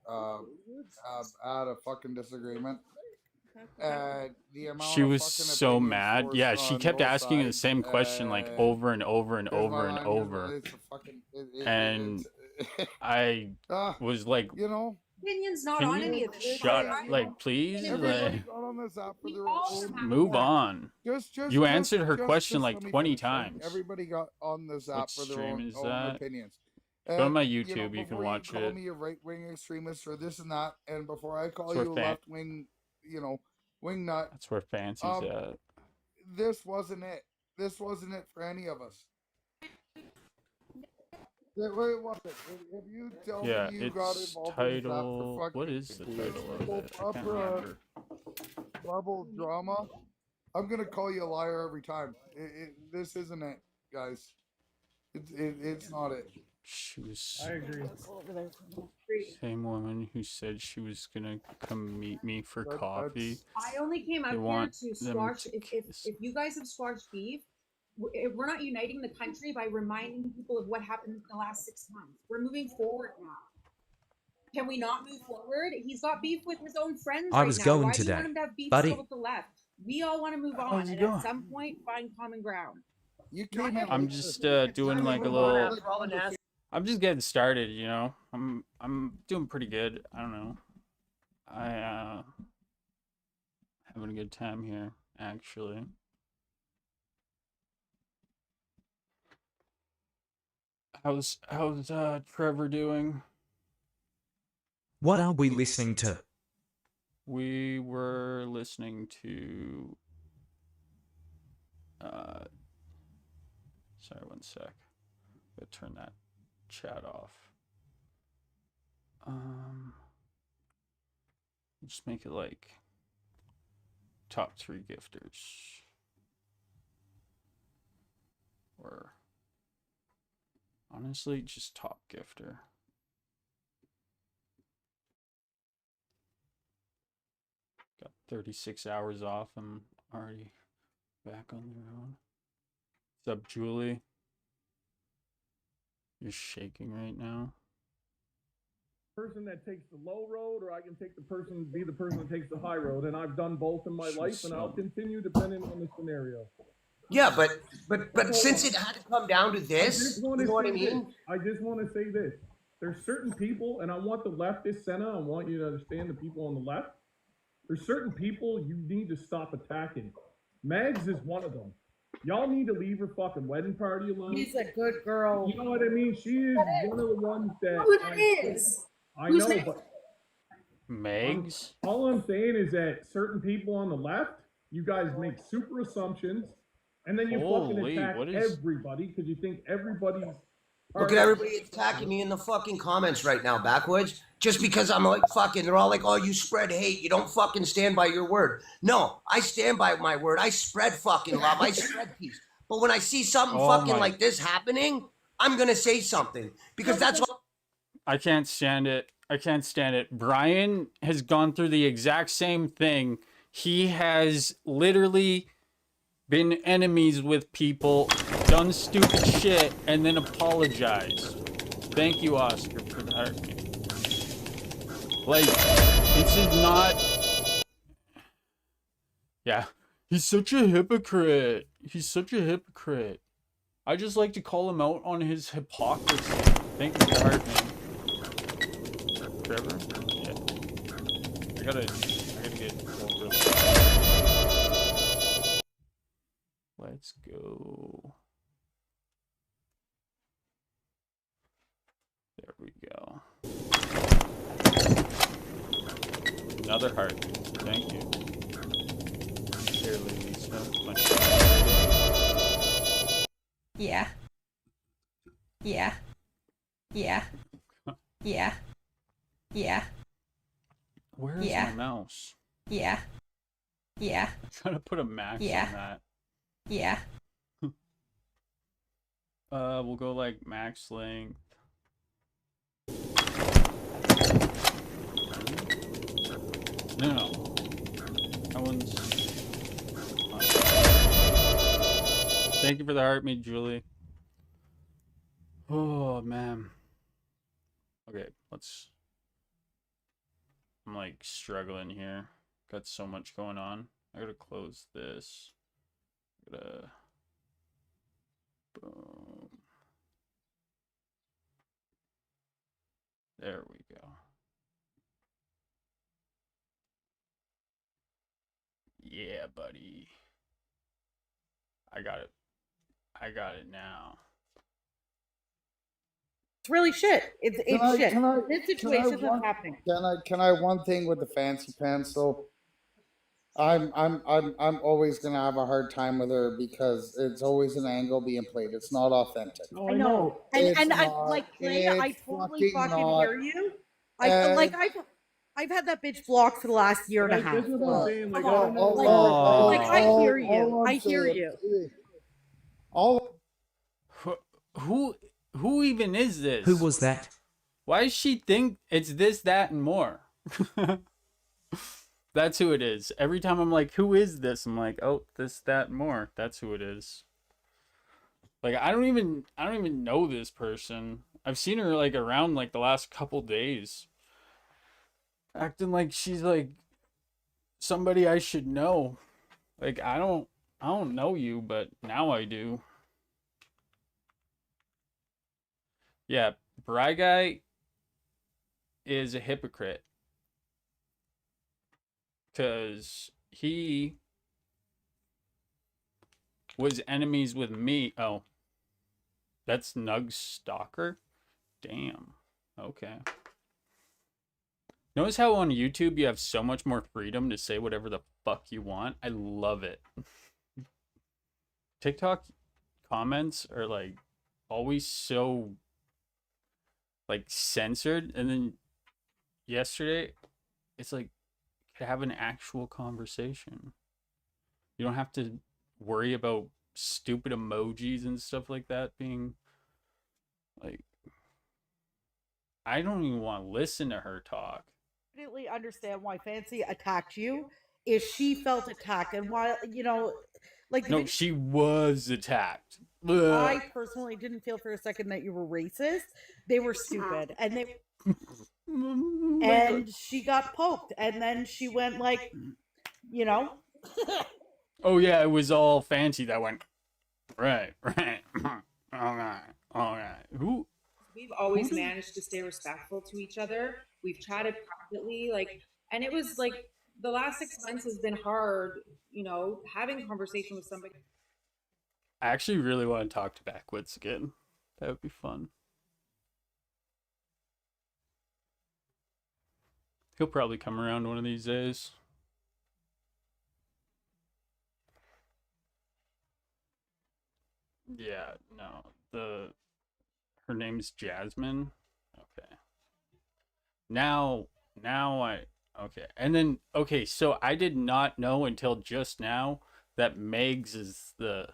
at a fucking disagreement. And the amount She of was fucking so opinions mad. forced Yeah, she on kept both asking the sides, same question like over and over and here's over my and line, here's over. my- it's a fucking, And it's, I was like, you know, Opinion's not can on any you of this. shut, right? like, please, everybody's like, not on this app for We their all own. have move that. on. You answered her question like let me 20 finish. times. Everybody got on this app What for their stream own, is own that? opinions. Go to And, my you YouTube, know, you can before watch call it. me a right-wing extremist or this and that, and before I call That's where you a left-wing, you know, wing nut, That's where Fancy's at. this wasn't it. This wasn't it for any of us. Wait, what? If you tell Yeah, me you got it's involved in this app title. for fucking What is the title of it? I can't remember. level drama, I'm gonna call you a liar every time. This isn't it, guys. It's not it. She was I agree. same woman who said she was gonna come meet me for That- coffee. I only came up They here want to them squash. to If kiss. you guys have squashed beef, we're not uniting the country by reminding people of what happened in the last 6 months. We're moving forward now. Can we not move forward? He's got beef with his own friends. I right was now. going Why do you today, want him to have beef buddy. still with the left? We all want to move on, How's it and going? at some point find common ground. You came in. I'm late. just doing like a little. I'm just getting started, you know. I'm doing pretty good. I don't know. I having a good time here, actually. How's Trevor doing? What are we listening to? We were listening to sorry, one sec. I'm gonna turn that chat off. Just make it like top 3 gifters. Or honestly, just top gifter. Got 36 hours off. I'm already back on the road. What's up, Julie? You're shaking right now. Person that takes the low road, or I can take the person that takes the high road, and I've done both in my life, and I'll continue depending on the scenario. Yeah, but since it had to come down to this, you know what I mean? I just want to say this. There's certain people, and I want the leftist, Senna, I want you to understand the people on the left. There's certain people you need to stop attacking. Mags is one of them. Y'all need to leave her fucking wedding party alone. She's a good girl. You know what I mean? She is one of the ones that Who that is? I Who's know, Megs? but Megs? all I'm saying is that certain people on the left, you guys make super assumptions, and then you fucking attack everybody because you think everybody's. Look at everybody attacking me in the fucking comments right now, Backwoods. Just because I'm like fucking, they're all like, oh, you spread hate. You don't fucking stand by your word. No, I stand by my word. I spread fucking love. I spread peace. But when I see something like this happening, I'm going to say something. Because that's what... I can't stand it. I can't stand it. Brian has gone through the exact same thing. He has literally been enemies with people, done stupid shit, and then apologized. Thank you, Oscar, for that. Like, this is not... Yeah. He's such a hypocrite. He's such a hypocrite. I just like to call him out on his hypocrisy. Thank you for the heart, man. Trevor? Yeah. I gotta get over that. Let's go. There we go. Another heart. Thank you. Here, Lisa. Yeah. Yeah. Yeah. Yeah. Yeah. Where's my mouse? Yeah. Yeah. I'm trying to put a max on that. Yeah. We'll go like max length. No. That one's... Thank you for the heart, me, Julie. Oh, man. Okay, let's... I'm like struggling here. Got so much going on. I gotta close this. Gotta... Boom. There we go. Yeah, buddy. I got it. I got it now. It's really shit. It's shit. This situation is happening. Can I one thing with the fancy pants though? I'm always gonna have a hard time with her because it's always an angle being played. It's not authentic. Oh, I know. And I like Clay, I totally fucking hear you. I've had that bitch blocked for the last year and a half. That's what I'm saying. Like, I hear you. I hear you. Who even is this? Who was that? Why does she think it's this, that, and more? That's who it is. Every time I'm like, who is this? I'm like, oh, this, that, and more. That's who it is. Like, I don't even know this person. I've seen her like around like the last couple days. Acting like she's like somebody I should know. Like, I don't know you, but now I do. Yeah, Bry Guy is a hypocrite. Because he was enemies with me. Oh. That's Nug Stalker? Damn. Okay. Notice how on YouTube you have so much more freedom to say whatever the fuck you want? I love it. TikTok comments are like always so like censored, and then yesterday it's like have an actual conversation. You don't have to worry about stupid emojis and stuff like that being like, I don't even want to listen to her talk. Definitely understand why Fancy attacked you if she felt attacked, and why, you know, like No, she was attacked. Ugh. I personally didn't feel for a second that you were racist. They were stupid, and they and she got poked, and then she went like, you know. Oh yeah, it was all Fancy that went right. All right. Who? We've always managed to stay respectful to each other. We've chatted privately, like, and it was like the last 6 months has been hard, you know, having conversation with somebody. I actually really want to talk to Backwoods again. That would be fun. He'll probably come around one of these days. Yeah, no. Her name's Jasmine. Okay. Now okay. And then okay, so I did not know until just now that Megs is the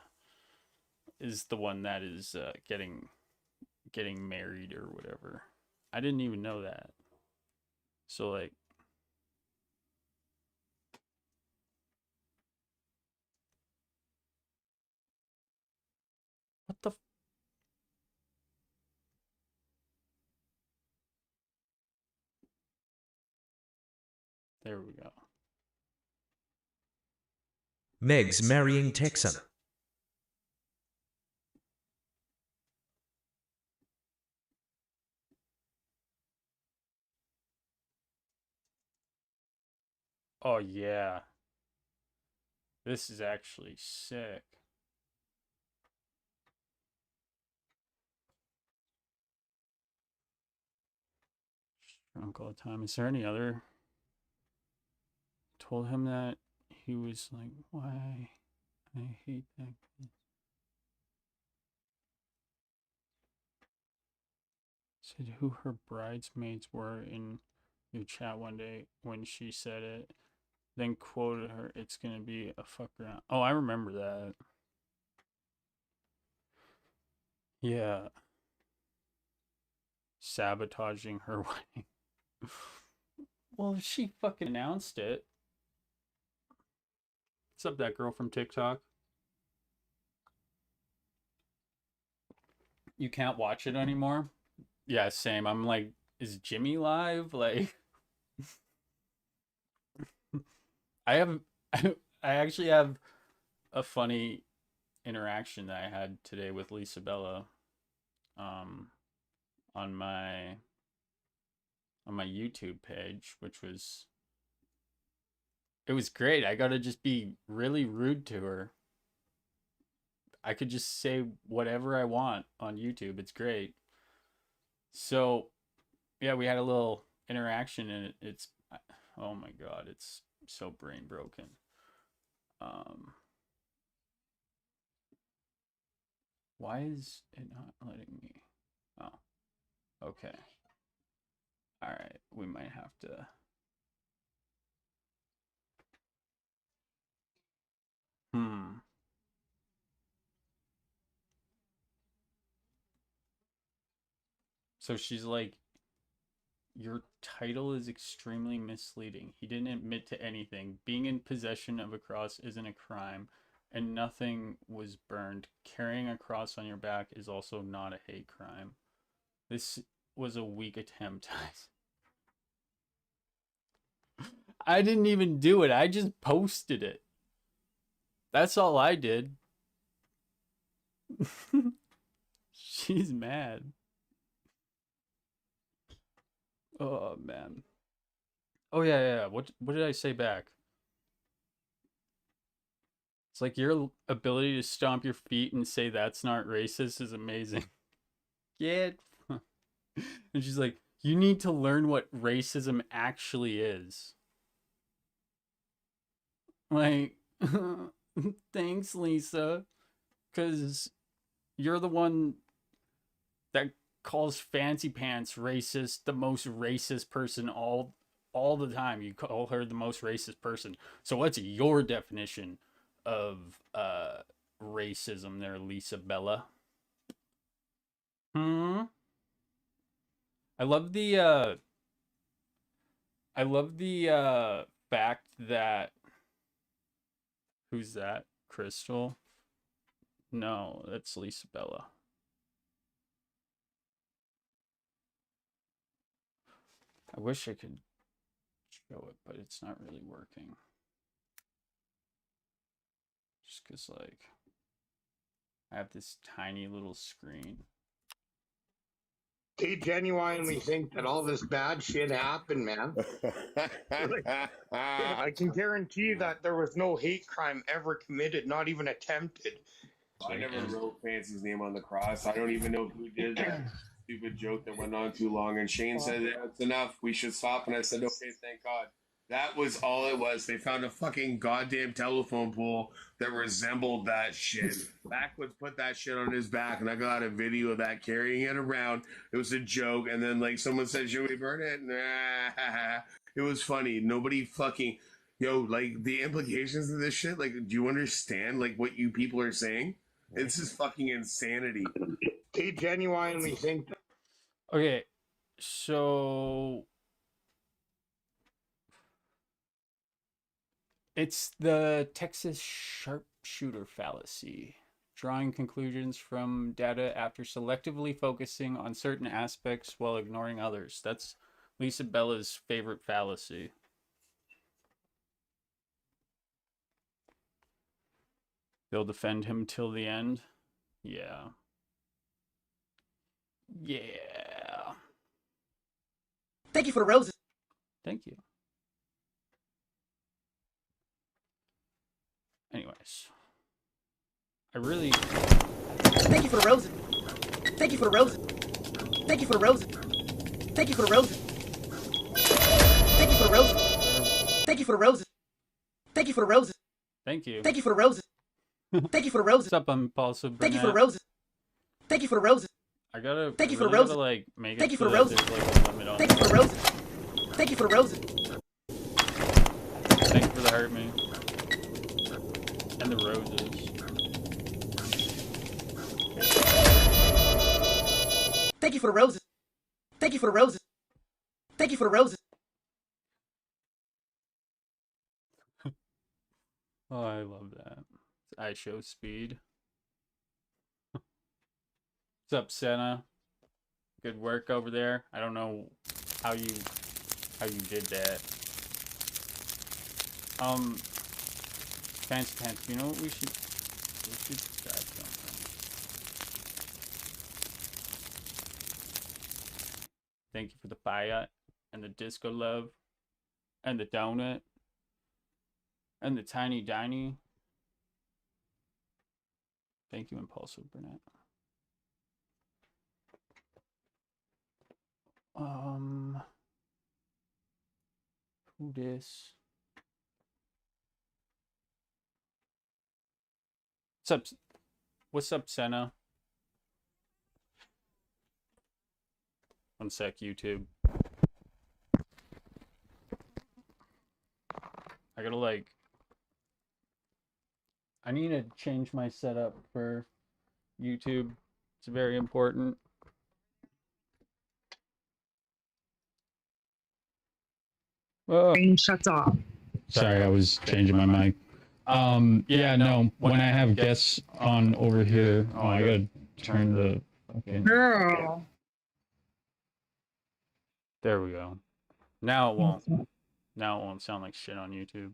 one that is getting married or whatever. I didn't even know that. So like, what the there we go. Meg's marrying Texan. Oh yeah. This is actually sick. Drunk all the time. Is there any other? Told him that he was like, why? I hate that kid. Said who her bridesmaids were in your chat one day when she said it. Then quoted her, it's gonna be a fuck around. Oh, I remember that. Yeah. Sabotaging her wedding. Well, she fucking announced it. What's up, that girl from TikTok? You can't watch it anymore? Yeah, same. I'm like, is Jimmy live? Like, I have, I actually have a funny interaction that I had today with Lisa Bella, on my YouTube page, which was, it was great. I got to just be really rude to her. I could just say whatever I want on YouTube. It's great. So, yeah, we had a little interaction, and it's, oh my god, it's so brain broken. Why is it not letting me? Oh, okay. All right, we might have to. So she's like, your title is extremely misleading. He didn't admit to anything. Being in possession of a cross isn't a crime, and nothing was burned. Carrying a cross on your back is also not a hate crime. This was a weak attempt. I didn't even do it. I just posted it. That's all I did. She's mad. Oh man. Oh yeah. What did I say back? It's like your ability to stomp your feet and say that's not racist is amazing. kid. And she's like, you need to learn what racism actually is. Like, thanks, Lisa. Because you're the one that calls Fancy Pants racist, the most racist person all the time. You call her the most racist person. So what's your definition of racism there, Lisa Bella? I love the fact that who's that? Crystal? No, that's Lisa Bella. I wish I could show it, but it's not really working. Just because, like, I have this tiny little screen. They genuinely think that all this bad shit happened, man. I can guarantee that there was no hate crime ever committed, not even attempted. I never wrote Fancy's name on the cross. I don't even know who did that stupid joke that went on too long. And Shane said, that's enough. We should stop. And I said, okay, thank God. That was all it was. They found a fucking goddamn telephone pole that resembled that shit. Backwoods put that shit on his back, and I got a video of that carrying it around. It was a joke. And then, like, someone said, should we burn it? Nah. It was funny. Nobody fucking... Yo, like, the implications of this shit, like, do you understand, like, what you people are saying? This is fucking insanity. They genuinely think that... Okay, so... It's the Texas sharpshooter fallacy. Drawing conclusions from data after selectively focusing on certain aspects while ignoring others. That's Lisa Bella's favorite fallacy. They'll defend him till the end. Yeah. Yeah. Thank you for the roses. Thank you. Anyways. I really... Thank you for the roses. Thank you for the roses. Thank you for the roses. Thank you for the roses. Thank you for the roses. Thank you for the roses. Thank you for the roses. Thank you. Thank you for the roses. Thank you for the roses. What's up, Impulsive? Thank you for the roses. Thank you for the roses. I gotta. Thank you for the really roses. gotta, like, make Thank it you for so the that roses. there's, like, a limit on Thank you for the roses. Thank you for the roses. Thank you for the hurt me. And the roses. Thank you for the roses. Thank you for the roses. Thank you for the roses. Oh, I love that. I show speed. What's up, Senna? Good work over there. I don't know how you did that. Fancy Pants, you know what we should try something. Thank you for the fire and the disco love and the donut and the tiny diny. Thank you, Impulsive Burnett. Who this? What's up, Senna? One sec, YouTube. I gotta, like... I need to change my setup for YouTube. It's very important. Brain shuts off. Sorry, I was changing my mic. Yeah, no, when I have guests on over here, oh, I gotta turn the fucking... Girl. There we go. Now it won't. Now it won't sound like shit on YouTube.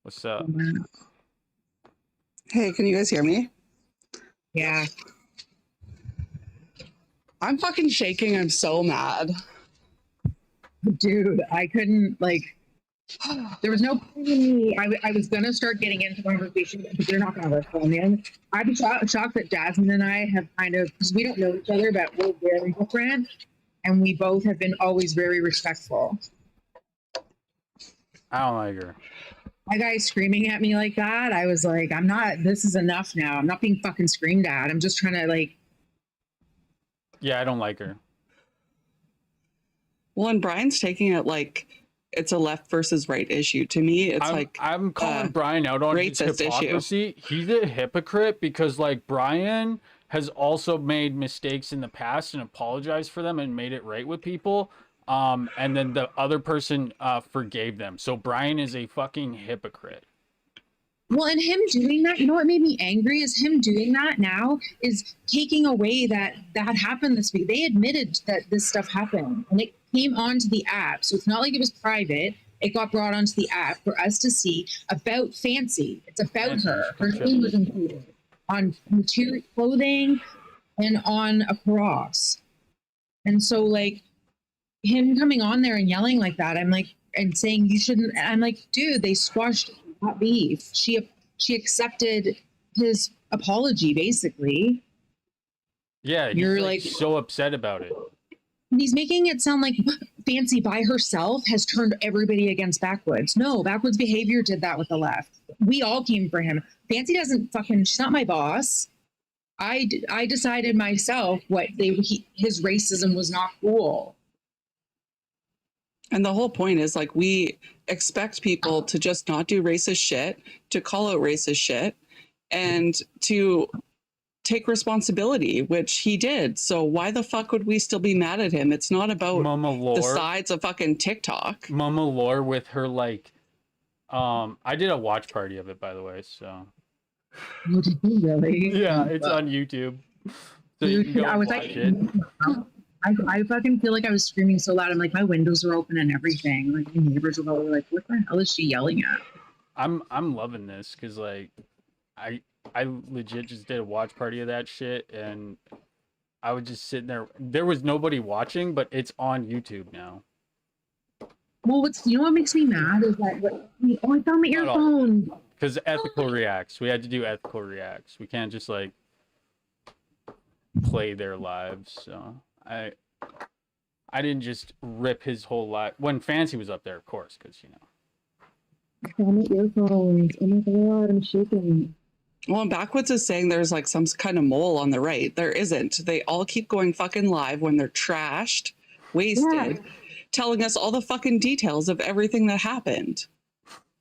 What's up? Hey, can you guys hear me? Yeah. I'm fucking shaking. I'm so mad. Dude, I couldn't, like, There was no point in me. I was gonna start getting into conversation, but they're not gonna listen. Man, I'm shocked that Jasmine and I have kind of, because we don't know each other, but we're very different, and we both have been always very respectful. I don't like her. My guy screaming at me like that, I was like, I'm not. This is enough now. I'm not being fucking screamed at. I'm just trying to like. Yeah, I don't like her. Well, and Brian's taking it like it's a left versus right issue. To me, it's I'm calling Brian out on his hypocrisy. He's a hypocrite because like Brian has also made mistakes in the past and apologized for them and made it right with people. And then the other person forgave them. So Brian is a fucking hypocrite. Well, and him doing that, you know what made me angry is him doing that now is taking away that happened this week. They admitted that this stuff happened and it came onto the app. So it's not like it was private. It got brought onto the app for us to see about Fancy. It's about her. Her name was included on material clothing and on a cross. And so like him coming on there and yelling like that, I'm like, and saying you shouldn't, I'm like, dude, they squashed that beef. She accepted his apology, basically. Yeah, you're like so upset about it. And he's making it sound like Fancy by herself has turned everybody against Backwoods. No, Backwoods Behavior did that with the left. We all came for him. Fancy doesn't fucking, she's not my boss. I decided myself his racism was not cool. And the whole point is like we expect people to just not do racist shit, to call out racist shit, and to take responsibility, which he did. So why the fuck would we still be mad at him? It's not about the sides of fucking TikTok. Mama Lore with her like, I did a watch party of it, by the way. So. Really? Yeah, it's on YouTube. So you can go I was watch like, it. I fucking feel like I was screaming so loud. I'm like, my windows were open and everything. Like my neighbors were probably like, what the hell is she yelling at? I'm loving this because like I legit just did a watch party of that shit and I was just sitting there. There was nobody watching, but it's on YouTube now. Well, you know what makes me mad is that I found my earphone. Because ethical reacts. We had to do ethical reacts. We can't just like play their lives. So I didn't just rip his whole life when Fancy was up there, of course, because you know. I found my earphones. Oh my god, I'm shaking. Well, and Backwoods is saying there's like some kind of mole on the right. There isn't. They all keep going fucking live when they're trashed, wasted, telling us all the fucking details of everything that happened.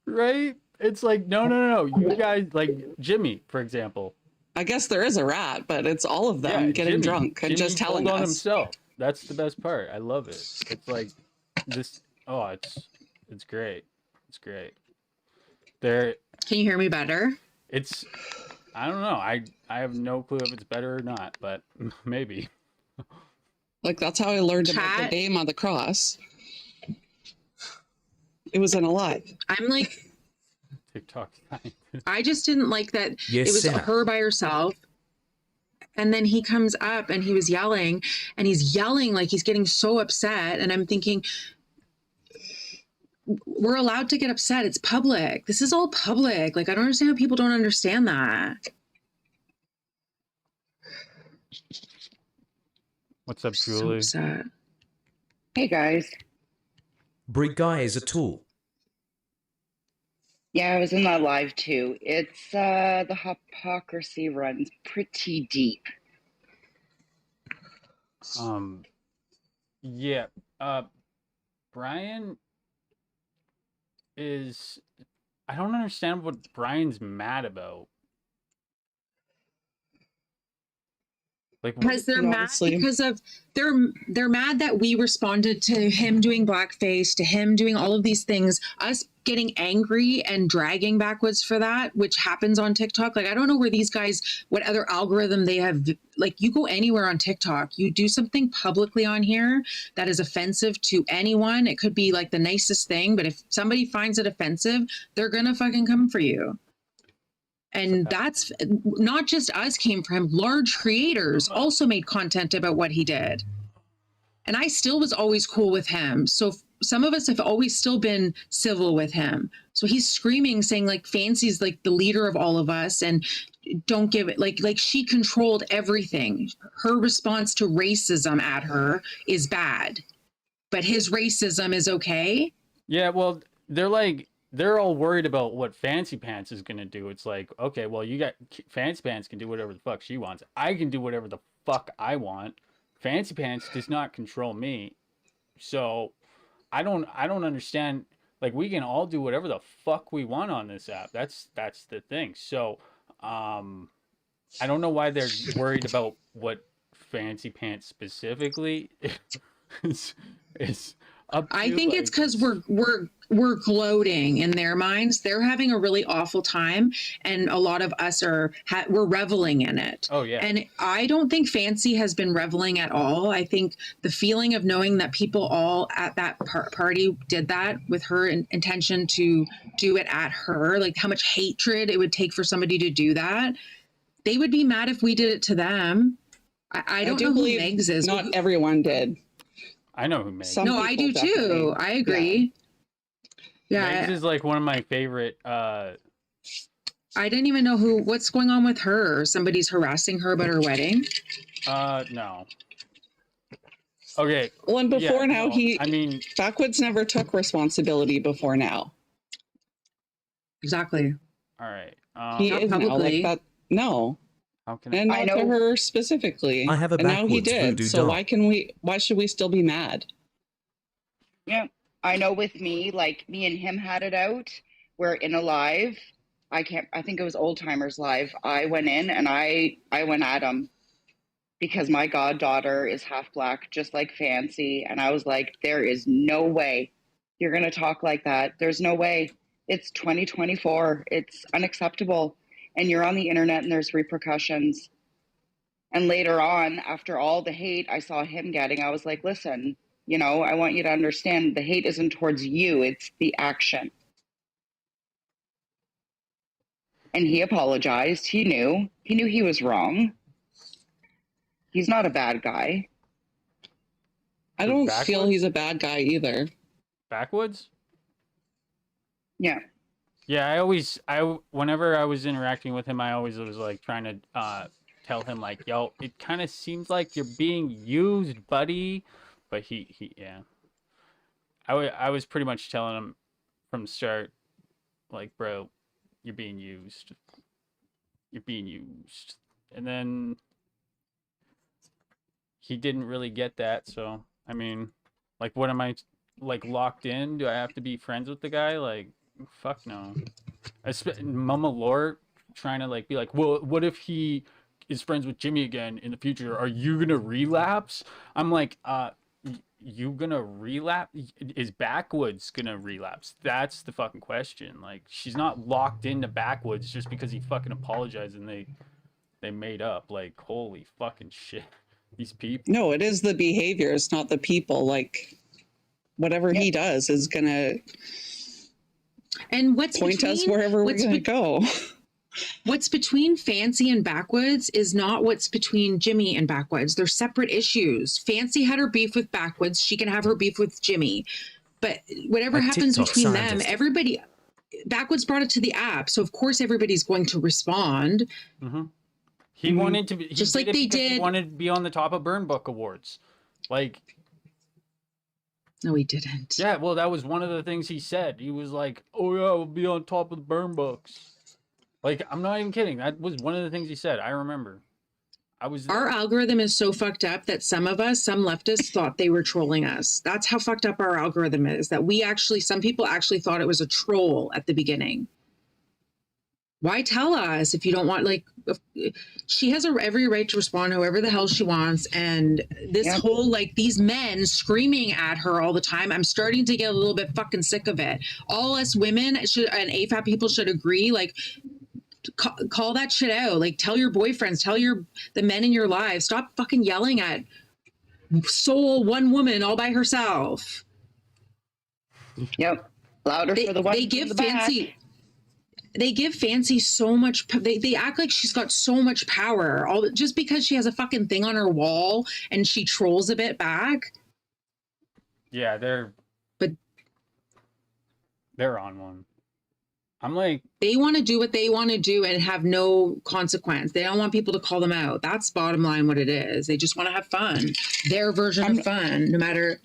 Right? It's like, no. You guys, like Jimmy, for example. I guess there is a rat, but it's all of them getting drunk and just telling on us. Himself. That's the best part. I love it. It's like this. Oh, it's great. It's great. There. Can you hear me better? It's. I don't know. I have no clue if it's better or not, but maybe. Like that's how I learned about the name on the cross. It was in a live. I'm like. TikTok. I just didn't like that it was her by herself. And then he comes up and he was yelling and he's yelling like he's getting so upset. And I'm thinking, we're allowed to get upset. It's public. This is all public. Like, I don't understand how people don't understand that. What's up, Julie? So upset. Hey, guys. Brig Guy is a tool. Yeah, I was in that live too. It's the hypocrisy runs pretty deep. Yeah. Brian is. I don't understand what Brian's mad about. Like, because they're mad because of they're mad that we responded to him doing blackface, to him doing all of these things, us getting angry and dragging Backwoods for that, which happens on TikTok. Like, I don't know where these guys, what other algorithm they have. Like, you go anywhere on TikTok, you do something publicly on here that is offensive to anyone. It could be like the nicest thing, but if somebody finds it offensive, they're gonna fucking come for you. And that's not just us came for him. Large creators also made content about what he did. And I still was always cool with him. So some of us have always still been civil with him. So he's screaming, saying like Fancy's like the leader of all of us, and don't give it like she controlled everything. Her response to racism at her is bad, but his racism is okay. Yeah, well, they're all worried about what Fancy Pants is gonna do. It's like, okay, well, you got Fancy Pants can do whatever the fuck she wants. I can do whatever the fuck I want. Fancy Pants does not control me. So I don't understand. Like, we can all do whatever the fuck we want on this app. That's the thing. So I don't know why they're worried about what Fancy Pants specifically is up to. I think it's because we're gloating in their minds. They're having a really awful time, and a lot of us we're reveling in it. Oh yeah. And I don't think Fancy has been reveling at all. I think the feeling of knowing that people all at that party did that with her intention to do it at her, like how much hatred it would take for somebody to do that. They would be mad if we did it to them. I don't know who Megs is. Not everyone did. I know who Megs. No, I do too. I agree. Yeah, Megs is like one of my favorite. I didn't even know what's going on with her. Somebody's harassing her about her wedding. No. Okay. Well, and before now, Backwoods never took responsibility before now. Exactly. All right. He is now like that. No. How can and not to her specifically. I have a and now he backwards did. voodoo So doll. why should we still be mad? Yeah, I know with me, like me and him had it out. We're in a live. I think it was Old Timers Live. I went in and I went at him because my goddaughter is half black, just like Fancy. And I was like, there is no way you're going to talk like that. There's no way. It's 2024. It's unacceptable. And you're on the internet and there's repercussions. And later on, after all the hate I saw him getting, I was like, listen, I want you to understand the hate isn't towards you, it's the action. And he apologized. He knew he was wrong. He's not a bad guy. I don't feel he's a bad guy either. Backwoods? Yeah. Yeah, whenever I was interacting with him, I always was like trying to tell him like, yo, it kind of seems like you're being used, buddy. But yeah. I was pretty much telling him from the start, like, bro, you're being used. You're being used. And then he didn't really get that, so I mean, like, what am I like locked in? Do I have to be friends with the guy? Like, fuck no. Mama Lore trying to like be like, well, what if he is friends with Jimmy again in the future? Are you gonna relapse? I'm like, you gonna relapse? Is Backwoods gonna relapse? That's the fucking question. Like, she's not locked into Backwoods just because he fucking apologized and they made up. Like, holy fucking shit. These people. No, it is the behavior. It's not the people. Like, whatever he does is gonna point us wherever we're gonna go. What's between Fancy and Backwoods is not what's between Jimmy and Backwoods. They're separate issues. Fancy had her beef with Backwoods. She can have her beef with Jimmy. But whatever happens between them, everybody, Backwoods brought it to the app. So of course everybody's going to respond. Mm-hmm. He wanted to be, just like they did. He wanted to be on the top of Burn Book Awards. Like, no, he didn't. Yeah, well, that was one of the things he said. He was like, oh yeah, we'll be on top of the Burn Books. Like, I'm not even kidding. That was one of the things he said. I remember. Our algorithm is so fucked up that some leftists thought they were trolling us. That's how fucked up our algorithm is, that some people actually thought it was a troll at the beginning. Why tell us if you don't want, like, she has every right to respond however the hell she wants. And this whole, like, these men screaming at her all the time, I'm starting to get a little bit fucking sick of it. All us women and AFAB people should agree, like, call that shit out. Like, tell your boyfriends, tell the men in your lives, stop fucking yelling at one woman all by herself. Yep. Louder for the one. They give Fancy. They give Fancy so much. They act like she's got so much power, just because she has a fucking thing on her wall and she trolls a bit back. Yeah, they're. But They're on one. I'm like, they want to do what they want to do and have no consequence. They don't want people to call them out. That's bottom line what it is. They just want to have fun. Their version of fun, no matter.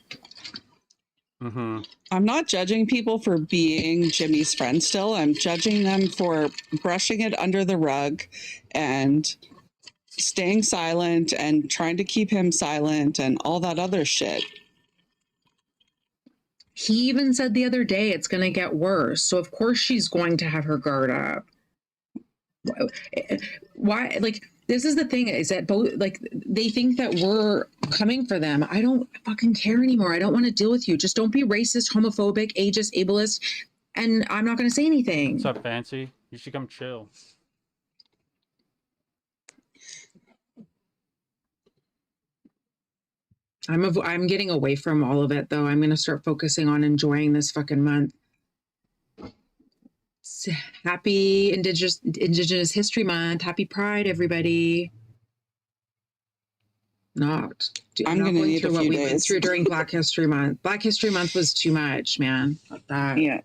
I'm not judging people for being Jimmy's friend still. I'm judging them for brushing it under the rug and staying silent and trying to keep him silent and all that other shit. He even said the other day it's going to get worse. So of course she's going to have her guard up. Why? Like, this is the thing, is that both, like, they think that we're coming for them. I don't fucking care anymore. I don't want to deal with you. Just don't be racist, homophobic, ageist, ableist, and I'm not going to say anything. what's up, Fancy? You should come chill. I'm getting away from all of it, though. I'm going to start focusing on enjoying this fucking month. Happy Indigenous History Month. Happy Pride, everybody. I'm not gonna going need through a what few we went days. through during Black History Month. Black History Month was too much, man. Not that. Yeah.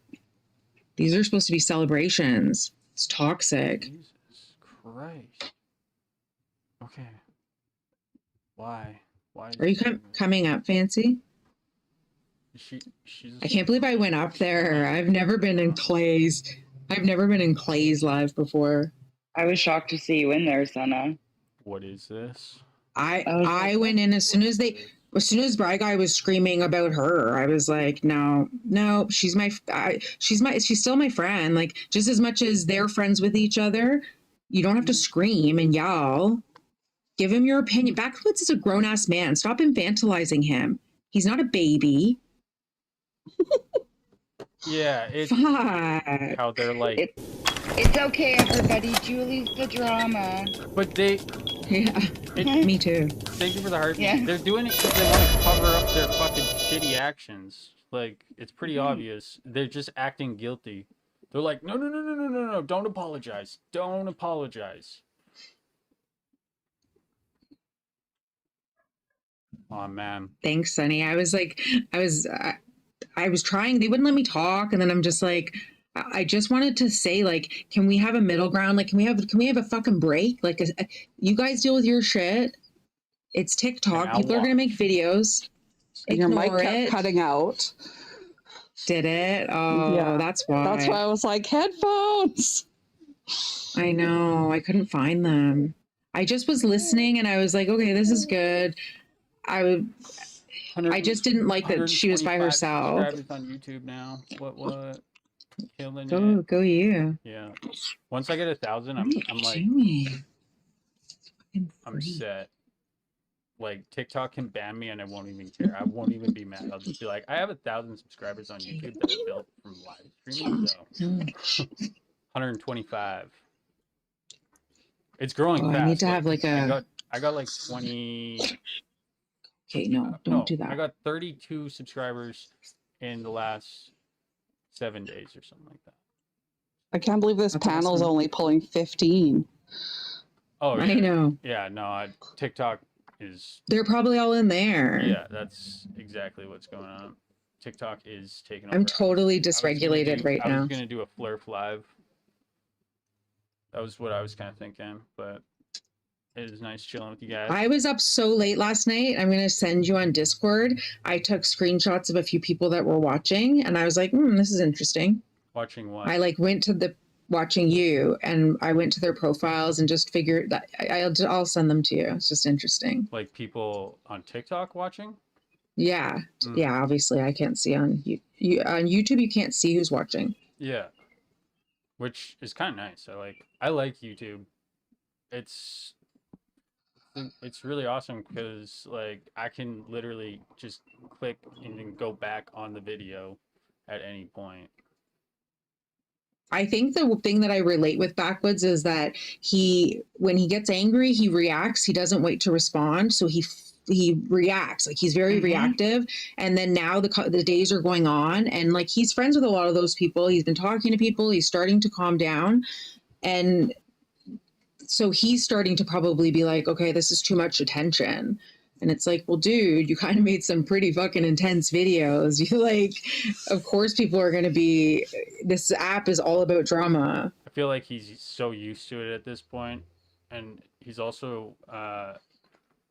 These are supposed to be celebrations. It's toxic. Jesus Christ. Okay. Why? Why? Are you coming up, Fancy? She's. I can't believe I went up there. I've never been in Clay's live before. I was shocked to see you in there, Senna. What is this? I went in as soon as Bry Guy was screaming about her. I was like, no, she's still my friend. Like, just as much as they're friends with each other, you don't have to scream and yell. Give him your opinion. Backwoods is a grown ass man. Stop infantilizing him. He's not a baby. Yeah, it's Fuck. how they're like. It's okay, everybody. Julie's the drama. But they. Yeah. Me too. Thank you for the heart. Yeah. They're doing it because they want to cover up their fucking shitty actions. Like, it's pretty obvious. They're just acting guilty. They're like, no, don't apologize. Don't apologize. Oh man. Thanks, Sonny. I was trying. They wouldn't let me talk, and then I'm just like, I just wanted to say, like, can we have a middle ground? Like, can we have a fucking break? Like, you guys deal with your shit. It's TikTok. People are gonna make videos. And your mic Ignore kept it. cutting out. Did it? Oh, Yeah. that's why. That's why I was like, headphones. I know. I couldn't find them. I just was listening, and I was like, okay, this is good. I just didn't like that she was by 125 herself. subscribers on YouTube now. What? Killing it. Go you. Yeah. Once I get 1,000, I'm like, I'm set. Like, TikTok can ban me and I won't even care. I won't even be mad. I'll just be like, I have 1,000 subscribers on YouTube that I built from live streaming. So 125. It's growing fast. I need to have like a. I got like 20. Okay, no, don't do that. I got 32 subscribers in the last 7 days or something like that. I can't believe this panel's only pulling 15. Oh, yeah. I know. Yeah, no, TikTok is. They're probably all in there. Yeah, that's exactly what's going on. TikTok is taking over. I'm totally dysregulated right I now. was gonna do a Flurf live. That was what I was kind of thinking, but it is nice chilling with you guys. I was up so late last night. I'm going to send you on Discord. I took screenshots of a few people that were watching, and I was like, this is interesting. Watching what? I went to watching you, and I went to their profiles and just figured that I'll send them to you. It's just interesting. Like people on TikTok watching? Yeah. Yeah, obviously I can't see on on YouTube. You can't see who's watching. Yeah. Which is kind of nice. I like YouTube. It's really awesome because I can literally just click and then go back on the video at any point. I think the thing that I relate with Backwoods is that when he gets angry, he reacts. He doesn't wait to respond. So he reacts. Like, he's very reactive. And then now the days are going on, and he's friends with a lot of those people. He's been talking to people. He's starting to calm down. And so he's starting to probably be like, okay, this is too much attention. And it's like, well, dude, you kind of made some pretty fucking intense videos. You like, of course, people are going to be. This app is all about drama. I feel like he's so used to it at this point, and he's also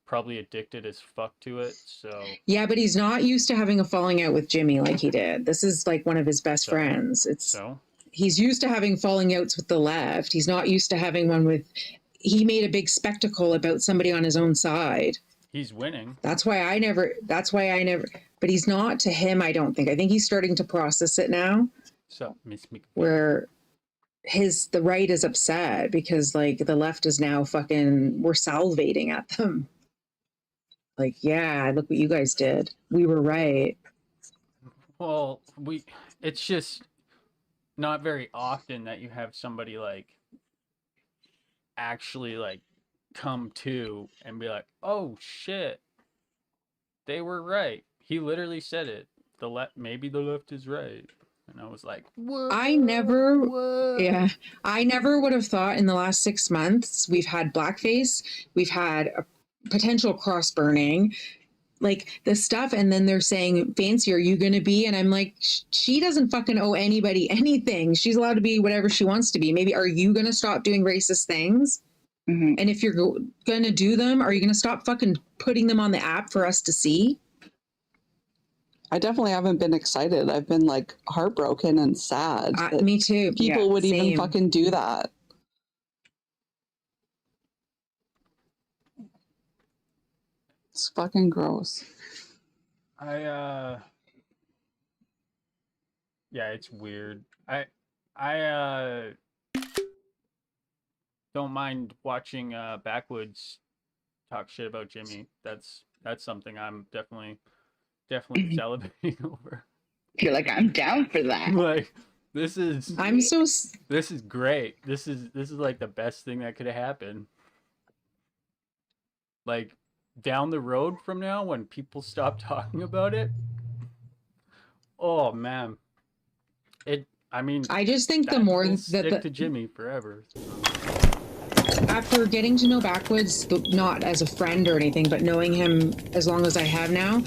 probably addicted as fuck to it. So Yeah, but he's not used to having a falling out with Jimmy like he did. This is like one of his best friends. He's used to having falling outs with the left. He's not used to having one with. He made a big spectacle about somebody on his own side. he's winning. That's why I never. But he's not to him. I don't think. I think he's starting to process it now. So Miss McPhee. Where the right is upset because like the left is now fucking. We're salivating at them. Like, yeah, look what you guys did. We were right. Well, it's just not very often that you have somebody like actually like come to and be like, oh shit, they were right. He literally said it. Maybe the left is right. And I was like, I never would have thought in the last 6 months we've had blackface, we've had a potential cross burning, like the stuff, and then they're saying, Fancy, are you gonna be? And I'm like, she doesn't fucking owe anybody anything. She's allowed to be whatever she wants to be. Maybe are you gonna stop doing racist things? Mm-hmm. And if you're gonna do them, are you gonna stop fucking putting them on the app for us to see? I definitely haven't been excited. I've been like heartbroken and sad. Me too. People would even fucking do that. It's fucking gross. yeah, it's weird. I don't mind watching Backwoods talk shit about Jimmy. That's something I'm definitely salivating over. Feel like I'm down for that. Like this is this is great. This is like the best thing that could have happened. Like down the road from now when people stop talking about it. Oh man. I just think the more that stick to Jimmy forever. After getting to know Backwoods, not as a friend or anything, but knowing him as long as I have now,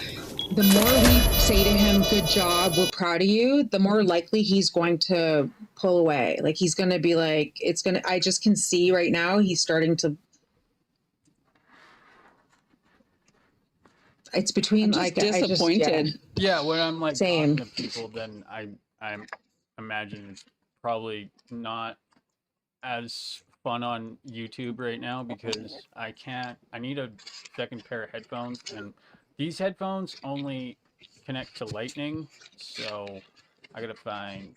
the more we say to him, good job, we're proud of you, the more likely he's going to pull away. Like he's going to be like, I just can see right now he's starting to. It's between I'm just disappointed. Yeah, when I'm like Same. talking to people, then I imagine it's probably not as fun on YouTube right now because I need a second pair of headphones, and these headphones only connect to lightning, so I gotta find,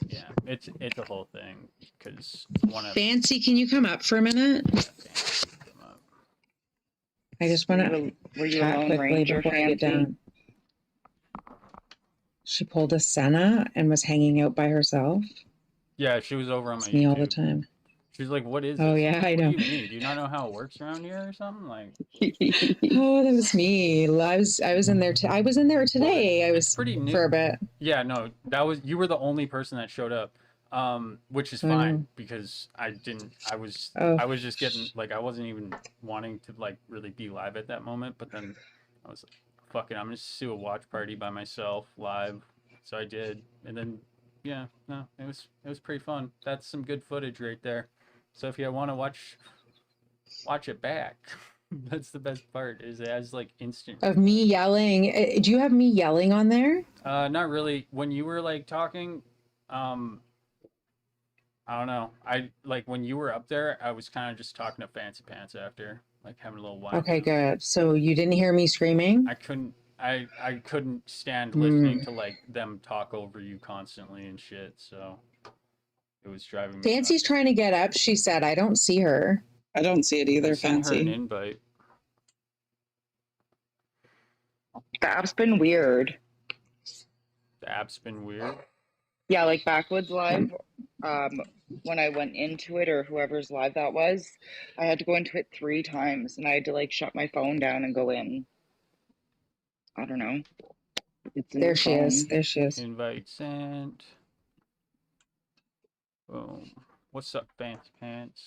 it's a whole thing because Fancy, can you come up for a minute? I just want to Were you chat a Lone quickly Ranger, before I get Fancy? down. She pulled a Senna and was hanging out by herself. Yeah, she was over on my It's me all the YouTube. time. She's like, what is Oh this? yeah, I What know. do you mean? Do you not know how it works around here or something? Like, Oh, that was me. I was in there. I was in there today. I was pretty new. for a bit. Yeah, no, you were the only person that showed up, which is fine because I was just getting like, I wasn't even wanting to like really be live at that moment, but then I was like, fuck it, I'm just do a watch party by myself live, so I did, and then yeah, no, it was pretty fun. That's some good footage right there. So if you want to watch it back, that's the best part. Is it has like instant Of me yelling. Do you have me yelling on there? not really. When you were like talking, I don't know. I like when you were up there, I was kind of just talking to Fancy Pants after, like having a little wine. Okay, good. So you didn't hear me screaming? I couldn't stand listening to like them talk over you constantly and shit. So it was driving me. Fancy's trying to get up. She said, I don't see her. I don't see it either, I sent her an Fancy. invite. The app's been weird. The app's been weird. Yeah, like Backwoods Live, when I went into it, or whoever's live that was, I had to go into it 3 times, and I had to like shut my phone down and go in. I don't know. It's in There the she phone. is. There she is. Invite sent. Boom. What's up, Fancy Pants?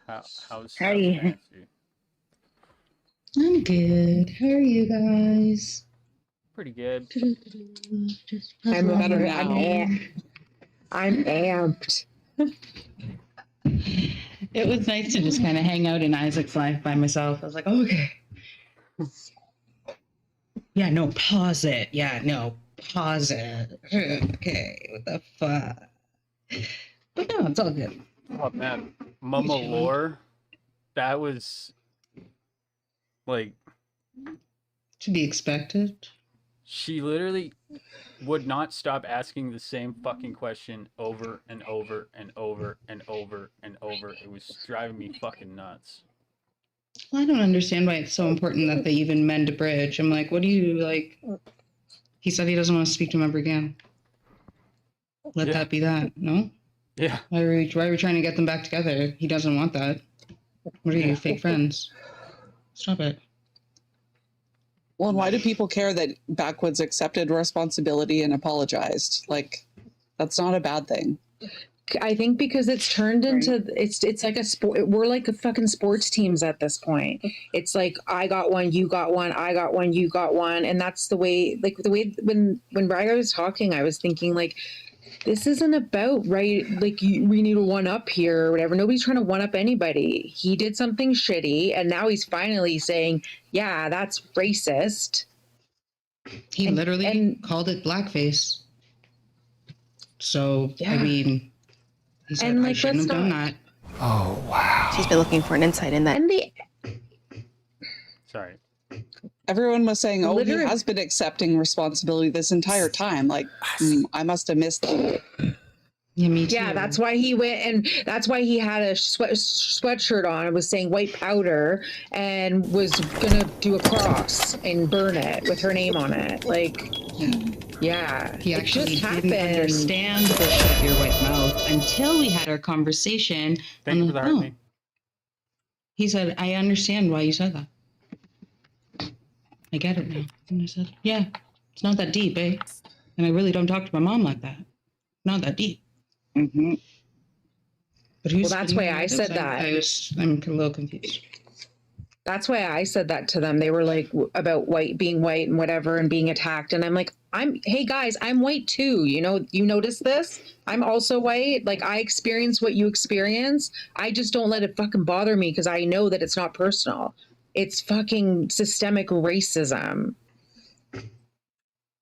How's stuff Hi. fancy? I'm good. How are you guys? Pretty good. I'm Better now. I'm amped. It was nice to just kind of hang out in Isaac's life by myself. I was like, okay. Yeah, no, pause it. Yeah, no, pause it. Okay, what the fuck? But no, it's all good. Oh man, Mama Lore, that was like To be expected. she literally would not stop asking the same fucking question over and over and over and over and over. It was driving me fucking nuts. Well, I don't understand why it's so important that they even mend a bridge. I'm like, what do you like? He said he doesn't want to speak to him ever again. Let that be that, no? Yeah. Why are we trying to get them back together? He doesn't want that. What are you, fake friends? Stop it. Well, why do people care that Backwoods accepted responsibility and apologized? Like, that's not a bad thing. I think because it's turned into it's like a sport. We're like a fucking sports teams at this point. It's like I got one, you got one, I got one, you got one, and that's the way. Like the way when Brian was talking, I was thinking like, this isn't about right. Like we need a one up here or whatever. Nobody's trying to one up anybody. He did something shitty, and now he's finally saying, "Yeah, that's racist." He literally called it blackface. So I mean. He said, And I like, shouldn't let's have done not. that. Oh, wow. She's been looking for an insight in that. And the Sorry. Everyone was saying, oh, Literally- he has been accepting responsibility this entire time. Like, I must have missed that. Yeah, me too. Yeah, that's why he went, and that's why he had a sweatshirt on. It was saying white powder, and was gonna do a cross and burn it with her name on it. Like, yeah, He it actually just didn't happened. understand the shut your white mouth until we had our conversation. Thank you for the heart, me. He said, I understand why you said that. I get it now. And I said, yeah, it's not that deep, eh? And I really don't talk to my mom like that. Not that deep. Mm-hmm. But who's Well, that's why I said that. I'm a little confused. That's why I said that to them. They were like about being white and whatever and being attacked. And I'm like, hey guys, I'm white too. You know, you notice this? I'm also white. Like I experience what you experience. I just don't let it fucking bother me because I know that it's not personal. It's fucking systemic racism.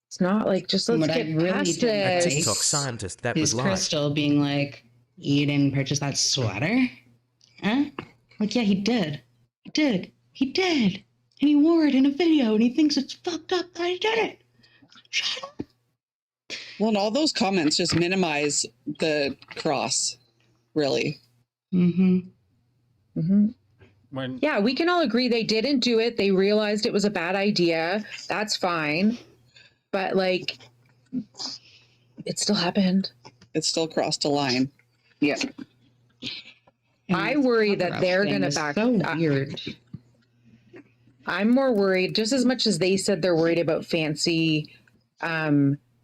It's not like just let's get past A it. TikTok scientist that Is was live. Crystal being like, you didn't purchase that sweater? Huh? Like, yeah, he did. He did. He did. And he wore it in a video and he thinks it's fucked up that he did it. Shut up. Well, and all those comments just minimize the cross, really. Mm-hmm. Mm-hmm. When Yeah, we can all agree they didn't do it. They realized it was a bad idea. That's fine. But like, it still happened. It still crossed a line. Yeah. I worry that they're going to back. So weird. I'm more worried, just as much as they said they're worried about fancy,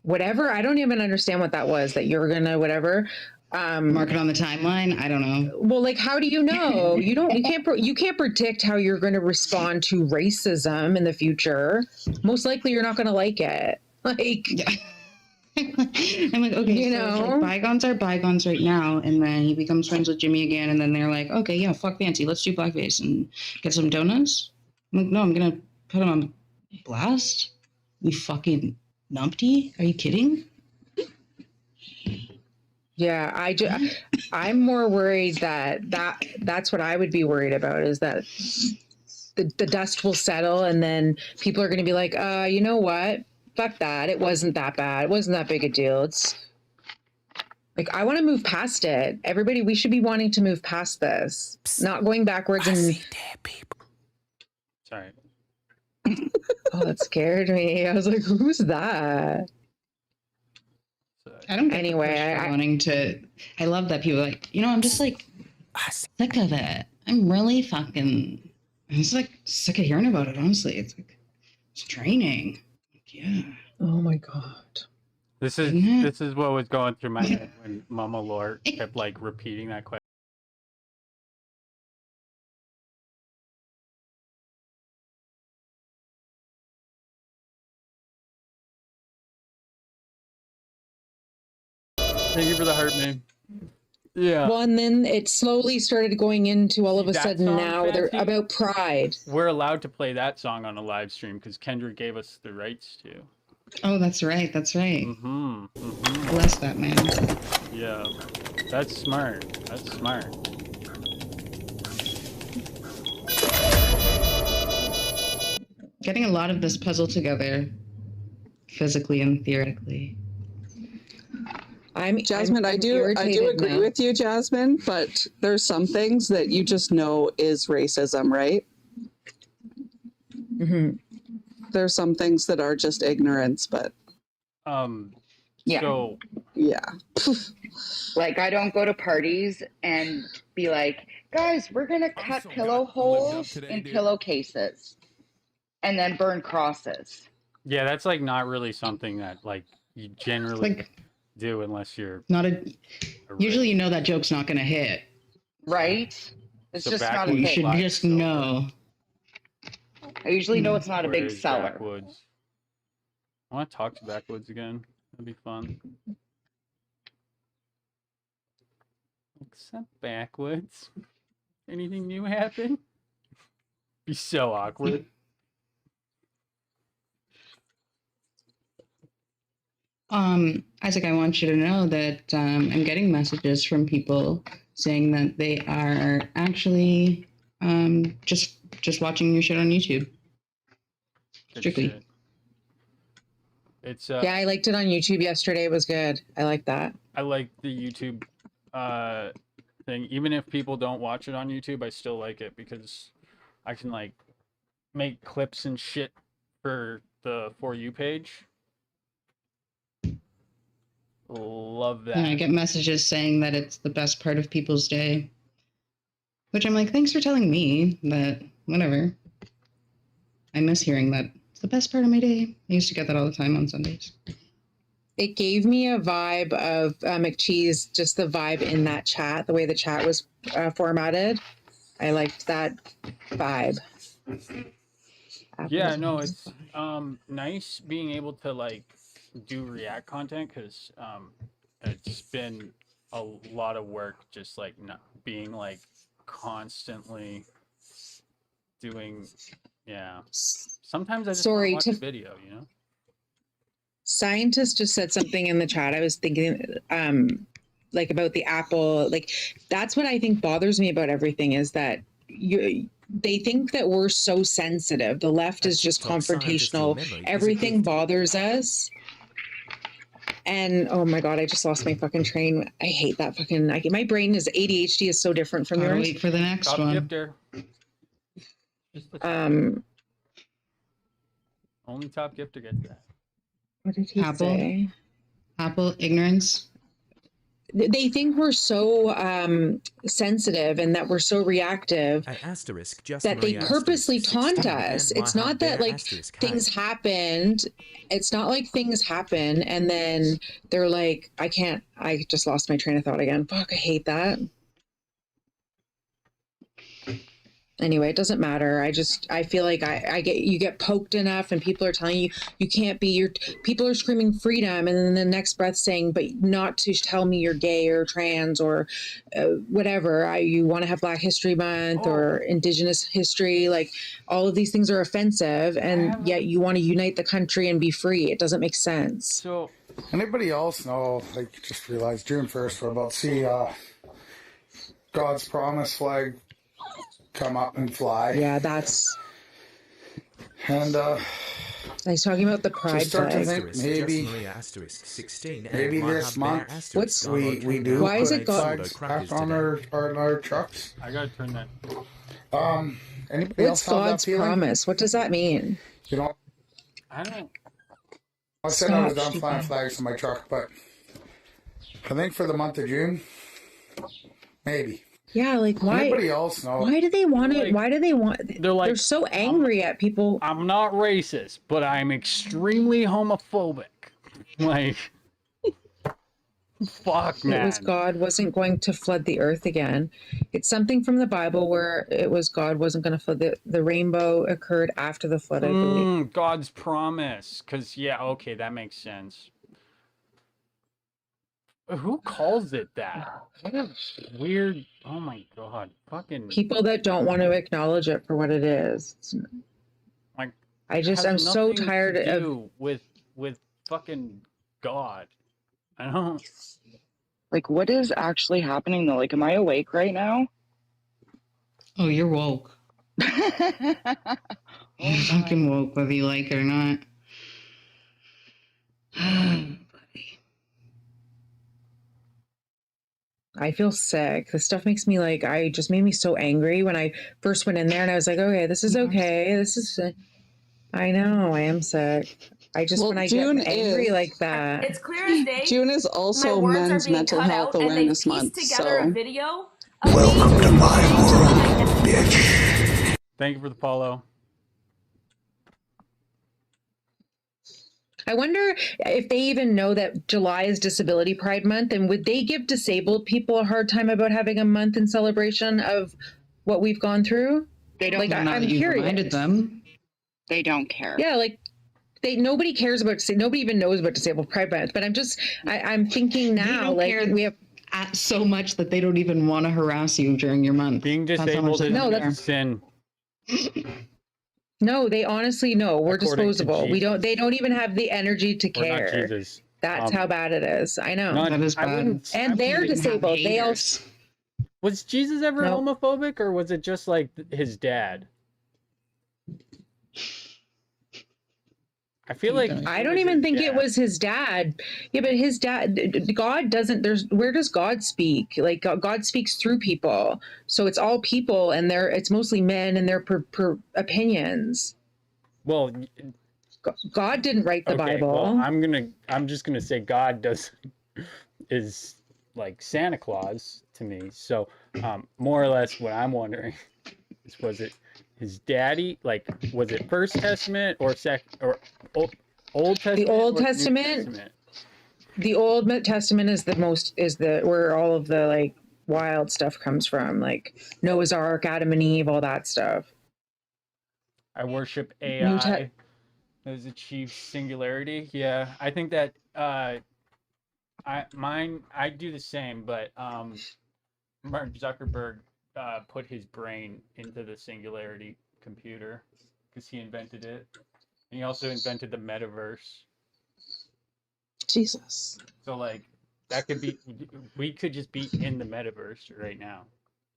whatever. I don't even understand what that was. That you're gonna whatever. Mark it on the timeline. I don't know. Well, like, how do you know? You don't. You can't predict how you're going to respond to racism in the future. Most likely, you're not going to like it. Like, I'm like, okay, You so it's know? like bygones are bygones right now, and then he becomes friends with Jimmy again, and then they're like, okay, yeah, fuck fancy, let's do blackface and get some donuts. I'm like, no, I'm gonna put him on blast. You fucking numpty? Are you kidding? yeah, I'm more worried that's what I would be worried about is that the dust will settle, and then people are going to be like, you know what? Fuck that. It wasn't that bad. It wasn't that big a deal. It's like, I want to move past it. Everybody, we should be wanting to move past this, not going backwards. And Sorry. oh, that scared me. I was like, who's that? I don't get Anyway, the push for I- wanting to. I love that people are like, you know, I'm just like sick of it. I'm really fucking. I'm just like sick of hearing about it. Honestly, it's like it's draining. Yeah. Oh my god. This is what was going through my head when Mama Lore kept like repeating that question. Thank you for the heart, man. Yeah. Well, and then it slowly started going into all of a That sudden song, now they're Fancy? about pride. We're allowed to play that song on a live stream because Kendra gave us the rights to. Oh, that's right. That's right. Mm-hmm. Mm-hmm. Bless that man. Yeah. That's smart. That's smart. Getting a lot of this puzzle together, physically and theoretically. Jasmine, I do agree with you, Jasmine, but there's some things that you just know is racism, right? Mm-hmm. There's some things that are just ignorance, but Yeah. So yeah. Like, I don't go to parties and be like, guys, we're going to cut pillow holes in pillowcases and then burn crosses. yeah, that's like not really something that like you generally Like, do unless you're not a. Usually, you know that joke's not going to hit. Right? It's So just not a backwoods You thing. should just know. I usually know it's not a Where big is seller. Backwoods? I want to talk to Backwoods again. That'd be fun. Except Backwoods. Anything new happen? Be so awkward. Isaac, I want you to know that I'm getting messages from people saying that they are actually just watching your shit on YouTube. Good Strictly. shit. It's Yeah, I liked it on YouTube yesterday. It was good. I like that. I like the YouTube thing. Even if people don't watch it on YouTube, I still like it because I can like make clips and shit for the For You page. Love that. And I get messages saying that it's the best part of people's day. Which I'm like, thanks for telling me, but whatever. I miss hearing that. It's the best part of my day. I used to get that all the time on Sundays. It gave me a vibe of McCheese, just the vibe in that chat, the way the chat was formatted. I liked that vibe. Yeah, no, it's nice being able to like do React content because it's been a lot of work just like not being like constantly doing. Yeah, sometimes I just Sorry, watch to- a video, you know. Scientist just said something in the chat. I was thinking like about the Apple, like that's what I think bothers me about everything is that they think that we're so sensitive. The left is just confrontational. Everything bothers us. And oh my god, I just lost my fucking train. I hate that fucking. My brain is ADHD is so different from Gotta yours. wait for the next Top one. gifter. Only top gifter gets that. What did he Apple. say? Apple ignorance. They think we're so sensitive and that we're so reactive that they purposely taunt us. It's not that like things happened. It's not like things happen and then they're like, I just lost my train of thought again. Fuck, I hate that. Anyway, it doesn't matter. I feel like you get poked enough and people are telling you can't be people are screaming freedom and then the next breath saying, but not to tell me you're gay or trans or whatever. You want to have Black History Month or Indigenous history. Like all of these things are offensive and yet you want to unite the country and be free. It doesn't make sense. So anybody else know, like just realized June 1st we're about to see God's promise flag come up and fly. Yeah, that's. And I was talking about the pride start to flag. think maybe this month we do. Why is it flags back on our trucks? I gotta turn that. Anybody What's else have God's that feeling? promise? What does that mean? You know, I don't. I said I was done flying flags on my truck, but I think for the month of June, maybe. Yeah, like why? Anybody else know? Why do they want it? Like, Why do they want? They're like, they're so angry at people. I'm not racist, but I'm extremely homophobic. Like, fuck, man. It was God wasn't going to flood the earth again. It's something from the Bible where it was God wasn't going to flood the rainbow occurred after the flood, I believe. God's promise. Because, yeah, okay, that makes sense. Who calls it that? What a weird. Oh my god! Fucking People that don't want to acknowledge it for what it is. like. I'm so nothing tired to of. do with fucking God. I don't. Like, what is actually happening though? Like, am I awake right now? Oh, you're woke. You're fucking woke, whether you like it or not. I feel sick. This stuff makes me like, I just made me so angry when I first went in there and I was like, okay, this is okay. This is, I know, I am sick. I just, when I get angry like that. It's clear as day. June is also my words are Men's being Mental cut Health out, and they've Awareness pieced Month. together a So video of welcome to my world, bitch. Thank you for the follow. I wonder if they even know that July is Disability Pride Month, and would they give disabled people a hard time about having a month in celebration of what we've gone through? They don't. Like, Now I'm that you've curious. reminded them. They don't care. Yeah, like nobody cares about nobody even knows about Disabled Pride Month. But I'm thinking now, like care we have so much that they don't even want to harass you during your month. Being That's how much disabled they don't is care. a sin. no, they honestly know we're According to disposable. We don't. Jesus. They don't even have the energy to Or not care. Jesus. That's how bad it is. I know. That is bad. And they're disabled. They also. Was Jesus ever No. homophobic, or was it just like his dad? I feel like I don't even think it was his dad. Yeah, but his dad, God doesn't, where does God speak? Like God speaks through people. So it's all people and it's mostly men and their opinions. Well, God didn't write the okay, Bible. well, I'm just gonna say God is like Santa Claus to me. So more or less what I'm wondering is, was it his daddy? Like, was it First Testament or Old Testament? The Old or New Testament. The Old Testament is where all of the like wild stuff comes from, like Noah's Ark, Adam and Eve, all that stuff. I worship AI as achieved singularity. Yeah, I think that I do the same, but Mark Zuckerberg put his brain into the singularity computer because he invented it. And he also invented the metaverse. Jesus. So like that could be, we could just be in the metaverse right now.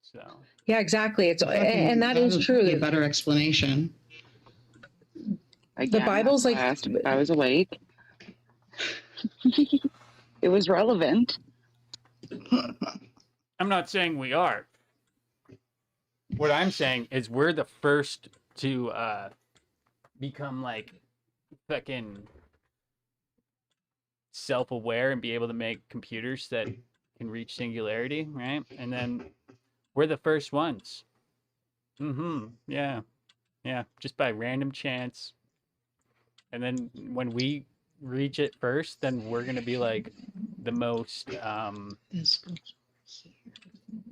So Yeah, exactly. And that is would true. be a better explanation. The Bible's like, I asked if I was awake. It was relevant. I'm not saying we are. What I'm saying is we're the first to become like fucking self-aware and be able to make computers that can reach singularity, right? And then we're the first ones. Yeah. Yeah, just by random chance. And then when we reach it first, then we're gonna be like the most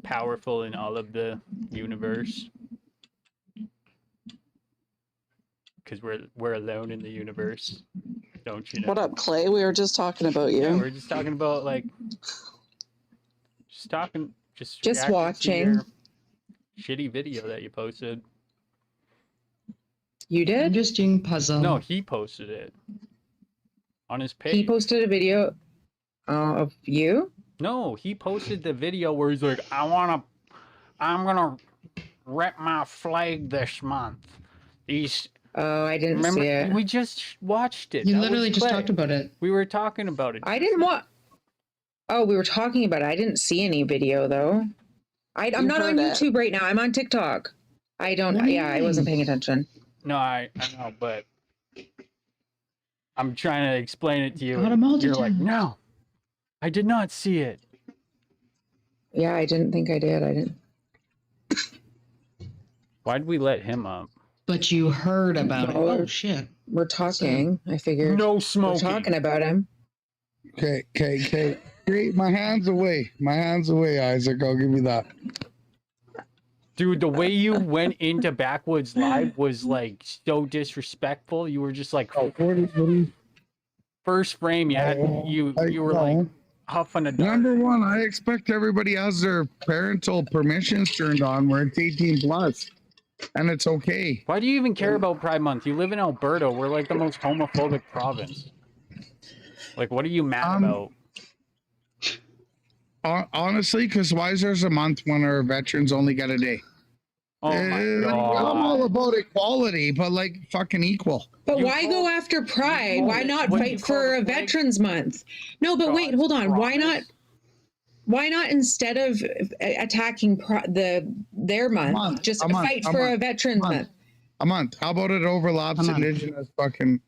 powerful in all of the universe. Because we're alone in the universe, don't you know? what up, Clay? We were just talking about you. Yeah, we're just talking about like, just reacting to watching. your shitty video that you posted. You did? I'm just doing puzzle. No, he posted it on his page. He posted a video of you? No, he posted the video where he's like, I'm gonna rep my flag this month. Oh, I didn't see it. We just watched it. You That literally was just Clay. talked about it. We were talking about it. I didn't want. Oh, we were talking about it. I didn't see any video though. I'm not on YouTube right now. I'm on TikTok. I don't. Yeah, I wasn't paying attention. No, I know, but I'm trying to explain it to you. Got a and you're like, multitude. no, I did not see it. Yeah, I didn't think I did. I didn't. Why'd we let him up? But you heard about it. Oh shit. We're talking. I figured. No We're smoking. talking about him. Okay. Great. My hands away, Isaac. I'll give you that. Dude, the way you went into Backwoods Live was like so disrespectful. You were just like, first frame, you were like, off on a dark. Number one, I expect everybody has their parental permissions turned on where it's 18 plus, and it's okay. Why do you even care about Pride Month? You live in Alberta. We're like the most homophobic province. Like, what are you mad about? Honestly, because why is there a month when our veterans only get a day? Oh my God. I'm all about equality, but like fucking equal. But why go after Pride? Why not fight for a Veterans Month? No, but wait, hold on. Why not? Why not instead of attacking their month, just fight for a Veterans Month? A month. How about it overlaps Indigenous fucking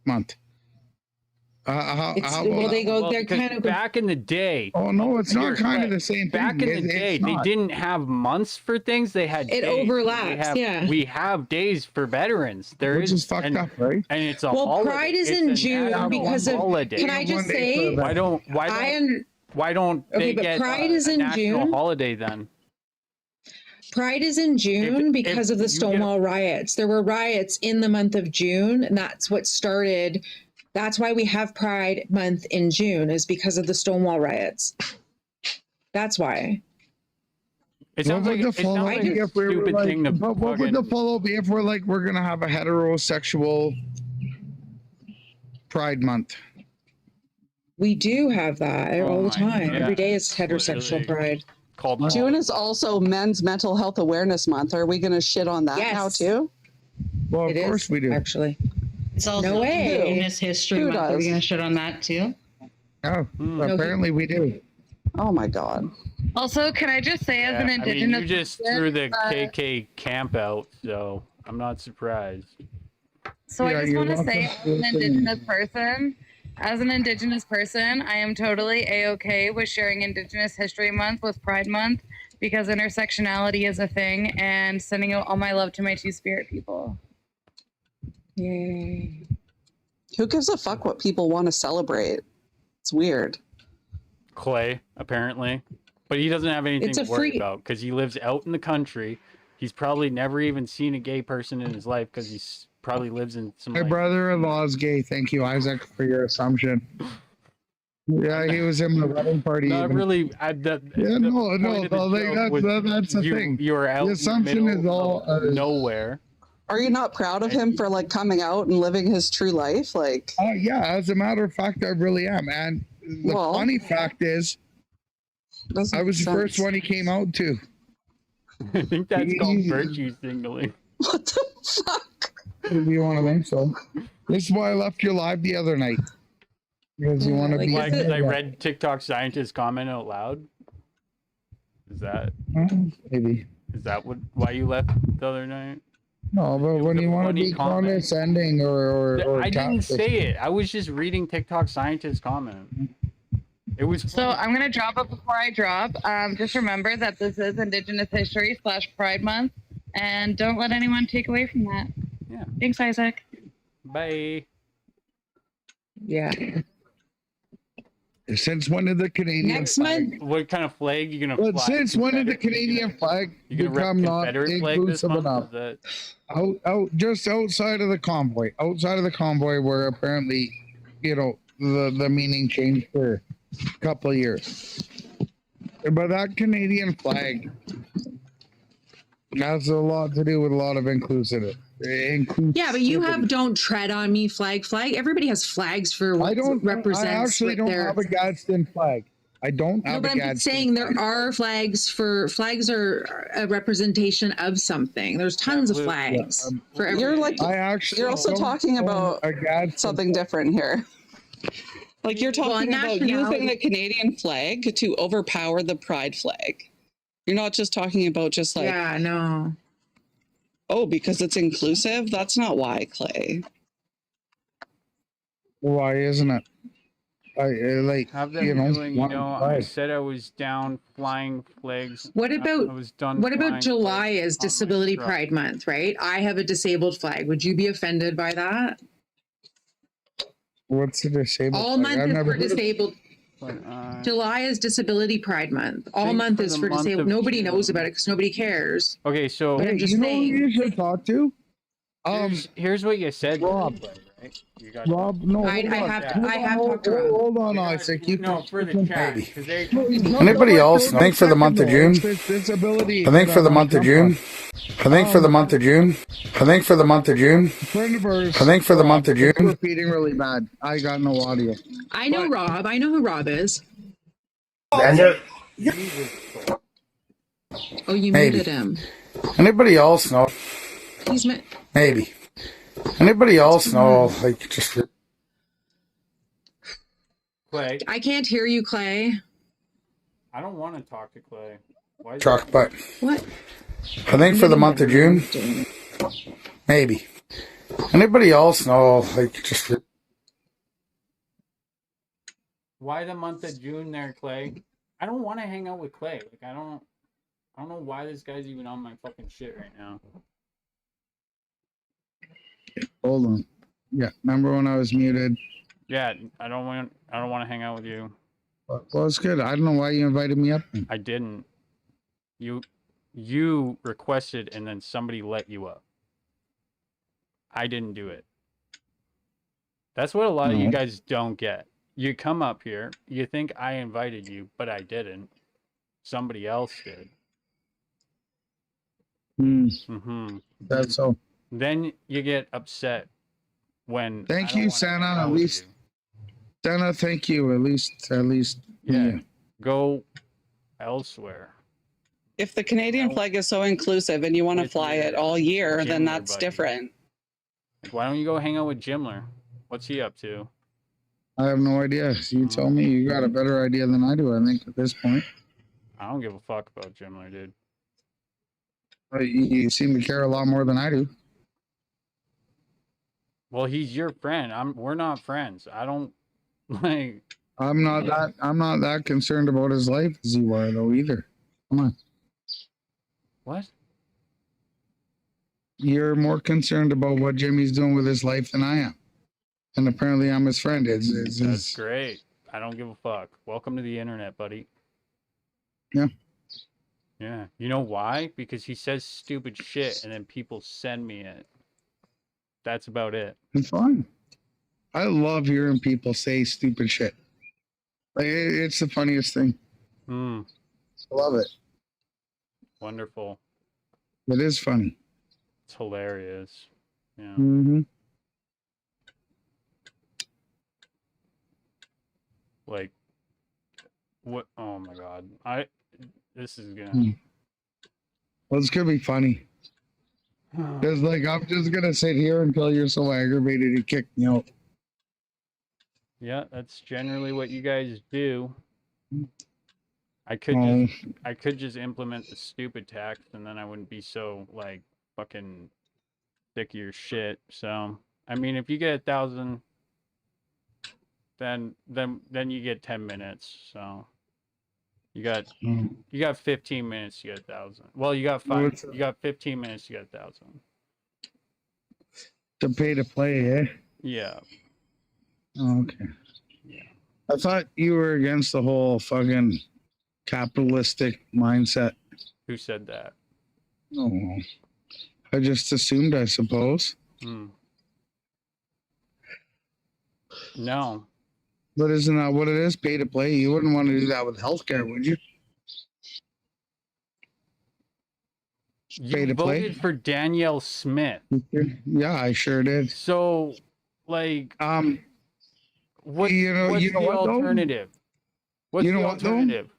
month? They're kind of back in the day. Oh no, it's not kind of the same thing. Back in the day, they didn't have months for things. They had it days. overlaps. We have days for veterans. Which is fucked up, right? And it's a well, holiday. Pride is in June because of. Holiday. Can I just say? Why don't they get Pride is a in national June. holiday then? Pride is in June because of the Stonewall riots. There were riots in the month of June, and that's what started. That's why we have Pride Month in June, is because of the Stonewall riots. That's why. It sounds like a stupid thing to what would the follow be if we're like, we're going to have a heterosexual Pride Month? We do have that all the time. God. Every day is heterosexual pride. June is also Men's Mental Health Awareness Month. Are we going to shit on that now too? Well, of course we do. Actually. It's also No way. Indigenous History Who Month. Are we does? going to shit on that too? Oh, apparently we do. Oh my God. Also, can I just say, as an I mean, Indigenous you just threw the KK camp out, so I'm not surprised. So I just want to say, as an Indigenous person, I am totally A-okay with sharing Indigenous History Month with Pride Month because intersectionality is a thing, and sending out all my love to my two-spirit people. Yay. Who gives a fuck what people want to celebrate? It's weird. Clay, apparently. But he doesn't have anything It's to a worry free- about because he lives out in the country. He's probably never even seen a gay person in his life because he's probably lives in some. My like, brother-in-law is gay. Thank you, Isaac, for your assumption. Yeah, he was in the wedding party. Not even. really. No, that's the thing. You were out The assumption in the is middle all of nowhere. Are you not proud of him for like coming out and living his true life? Like, yeah, as a matter of fact, I really am. And the funny fact is, I was the first one he came out to. I think that's called virtue signaling. What the fuck? If you want to think so. This is why I left your live the other night. Because you want to be. Like, I read TikTok scientist comment out loud. Is that? Maybe. Is that why you left the other night? No, but when you want to be condescending or I didn't tactless. say it. I was just reading TikTok scientist comment. It was So I'm going to drop it before I drop. Just remember that this is Indigenous History / Pride Month, and don't let anyone take away from that. Yeah. Thanks, Isaac. Bye. Yeah. Since when did the Canadian Next month? What kind of flag you gonna But fly? since when did the Canadian flag You gonna rep become not Confederate flag this inclusive month? enough? Is that... Just outside of the convoy, where apparently, the meaning changed for a couple of years. But that Canadian flag has a lot to do with a lot of inclusivity. Yeah, but you have "Don't Tread on Me" flag. Everybody has flags for what represents. I actually don't have a Gadsden flag. I don't have No, but a I'm Gadsden just saying there are flags are a representation of something. There's tons of flags for everything. You're also talking about something different here. Like you're talking about using the Canadian flag to overpower the pride flag. You're not just talking about just like, yeah, no. Oh, because it's inclusive? That's not why, Clay. Why isn't it? Have them doing, I said I was down flying flags. What about I was done what about flying July flags is on my Disability truck. Pride Month, right? I have a disabled flag. Would you be offended by that? What's the disabled All flag? month I've is never for heard of- disabled. July is Disability Pride Month. All Think month for is the for month disabled. of Nobody June. knows about it because nobody cares. Okay, so But I'm just you know saying. who you should talk to? here's what you said. Rob. You got Rob, no, I hold on. have to- I have Hold talked to Rob. hold on, Isaac. You no, can for the you can- chat. maybe. 'Cause they, No, he's not Anybody the else? one- I think for the month of though. June. It's this disability. I think that for the I month of jump June. on. I think for the month of June. I think for the month of June. A friend of ours. I think for the month of It's June. repeating really bad. I got no audio. I know Rob. I know who Rob is. Oh, you Maybe. muted him. Anybody else know? He's Maybe. Anybody else know? Like just. Clay. I can't hear you, Clay. I don't want to talk to Clay. Why is Truck, but what? I think for the month of June. Maybe. Anybody else know? Like just. Why the month of June there, Clay? I don't want to hang out with Clay. Like I don't know why this guy's even on my fucking shit right now. Hold on. Yeah, remember when I was muted? Yeah, I don't want to hang out with you. Well, it's good. I don't know why you invited me up. I didn't. You requested and then somebody let you up. I didn't do it. That's what a lot of you No. guys don't get. You come up here, you think I invited you, but I didn't. Somebody else did. Mm-hmm. That's so. Then you get upset when. Thank I don't you, wanna Santa. hang out At with least, you. Santa. Thank you. At least. Yeah. Go elsewhere. If the Canadian flag is so inclusive and you want to fly it all year, then Jimler that's buddy. different. Like, why don't you go hang out with Jimler? What's he up to? I have no idea. You tell me. You got a better idea than I do. I think at this point. I don't give a fuck about Jimler, dude. You seem to care a lot more than I do. Well, he's your friend. We're not friends. I don't like. I'm not that concerned about his life as you are though either. Come on. What? You're more concerned about what Jimmy's doing with his life than I am. And apparently I'm his friend. That's great. I don't give a fuck. Welcome to the internet, buddy. Yeah. Yeah. You know why? Because he says stupid shit and then people send me it. That's about it. It's fine. I love hearing people say stupid shit. Like it's the funniest thing. Hmm. I love it. Wonderful. It is funny. It's hilarious. Yeah. Mm-hmm. Like, what? Oh my god. This is gonna. Well, it's gonna be funny. Because like I'm just gonna sit here until you're so aggravated you kick me out. Yeah, that's generally what you guys do. I could just implement the stupid tax and then I wouldn't be so like fucking sick of your shit. So I mean if you get 1,000 then you get 10 minutes. So you got 15 minutes to get 1,000. Well, you got 15 minutes to get 1,000. To pay to play, eh? Yeah. Oh, okay. Yeah. I thought you were against the whole fucking capitalistic mindset. Who said that? Oh, I just assumed, I suppose. No. But isn't that what it is? Pay to play? You wouldn't want to do that with healthcare, would you? You voted for Danielle Smith. Yeah, I sure did. So, like, what's the what, alternative? What's You know the what, though? alternative?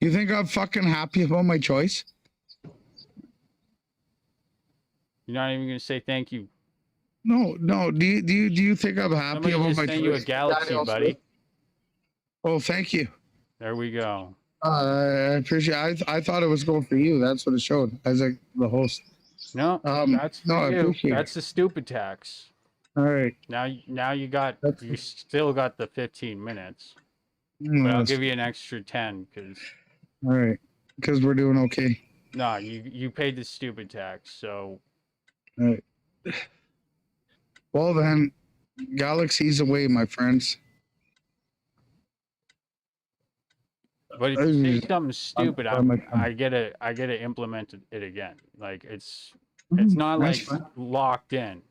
You think I'm fucking happy about my choice? You're not even gonna say thank you. No. Do you think I'm happy Somebody about just my sent choice? you a galaxy, Danielle buddy. Smith? Oh, thank you. There we go. I appreciate. I thought it was going for you. That's what it showed. As like the host. No, that's for I you. appreciate That's the stupid tax. All right. Now you still got the 15 minutes. Mm, But I'll that's- give you an extra 10 because. All right, because we're doing okay. No, you paid the stupid tax, so. All right. Well then, galaxies away, my friends. But if you say something stupid, I'm- I gotta implement it again. Like it's not that's like locked in.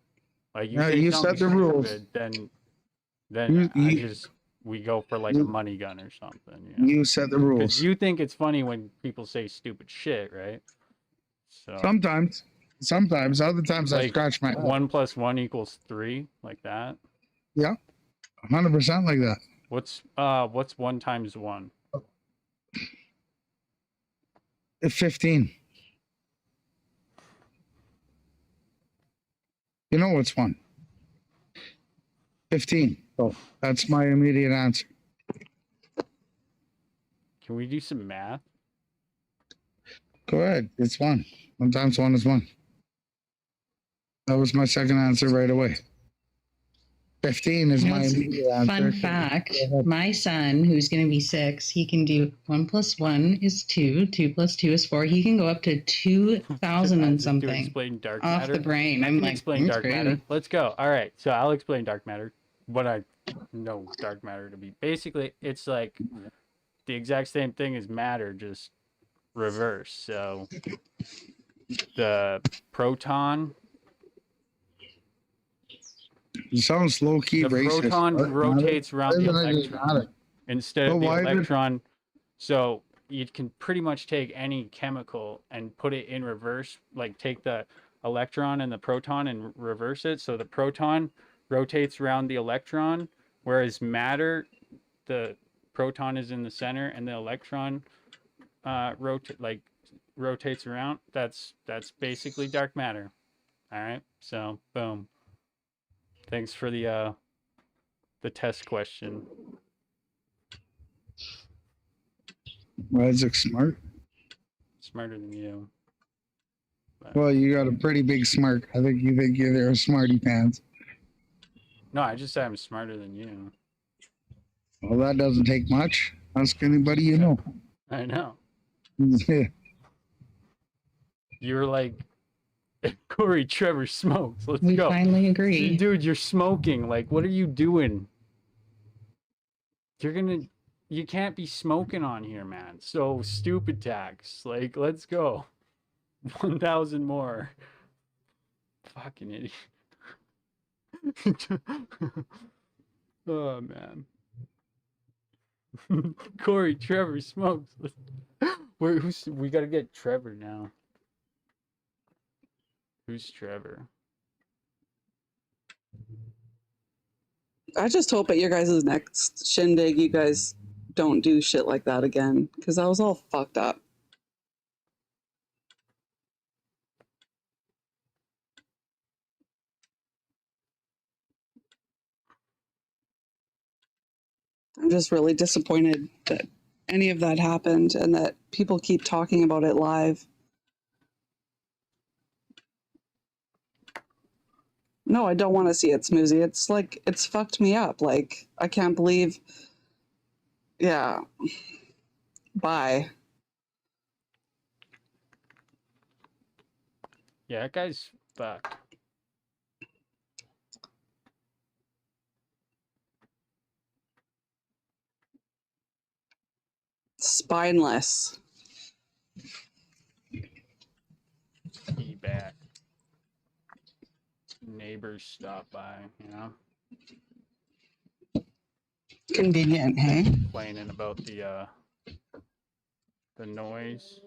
Like you No, say you something set the rules. stupid, then we go for like a money gun or something. You set the Because rules. you think it's funny when people say stupid shit, right? So Sometimes. Other times I like scratch my head. 1 + 1 = 3, like that. Yeah, 100% like that. What's 1 × 1? 15. You know what's 1? 15. So that's my immediate answer. Can we do some math? Go ahead. It's 1. 1 times 1 is 1. That was my second answer right away. 15 is my immediate answer. Fun fact, my son, who's going to be 6, he can do 1 + 1 is 2, 2 + 2 is 4. He can go up to 2,000 and To something explain dark off matter. the brain. I I'm can like, explain that's dark crazy. matter. Let's go. All right, so I'll explain dark matter. What I know dark matter to be. Basically, it's like the exact same thing as matter, just reverse. So the proton. It sounds low key The racist. proton rotates around the electron instead But of the why did- electron. So you can pretty much take any chemical and put it in reverse, like take the electron and the proton and reverse it. So the proton rotates around the electron, whereas matter, the proton is in the center and the electron rotates around. That's basically dark matter. All right. So boom. Thanks for the test question. Well, Isaac smart. Smarter than you. Well, you got a pretty big smirk. I think you think you're a smarty pants. No, I just said I'm smarter than you. Well, that doesn't take much. Ask anybody you know. I know. Yeah. You're like, Corey, Trevor smokes. Let's We go. finally agree. Dude, you're smoking. Like, what are you doing? You can't be smoking on here, man. So stupid tax. Like, let's go. 1,000 more. Fucking idiot. Oh, man. Corey, Trevor smokes. We gotta get Trevor now. Who's Trevor? I just hope at your guys' next shindig, you guys don't do shit like that again, because that was all fucked up. I'm just really disappointed that any of that happened and that people keep talking about it live. No, I don't want to see it, Smoozy. It's like, it's fucked me up. Like, I can't believe. Yeah. Bye. Yeah, that guy's fucked. Spineless. Be back. Neighbors stop by, you know? Convenient, hey? Complaining about the noise.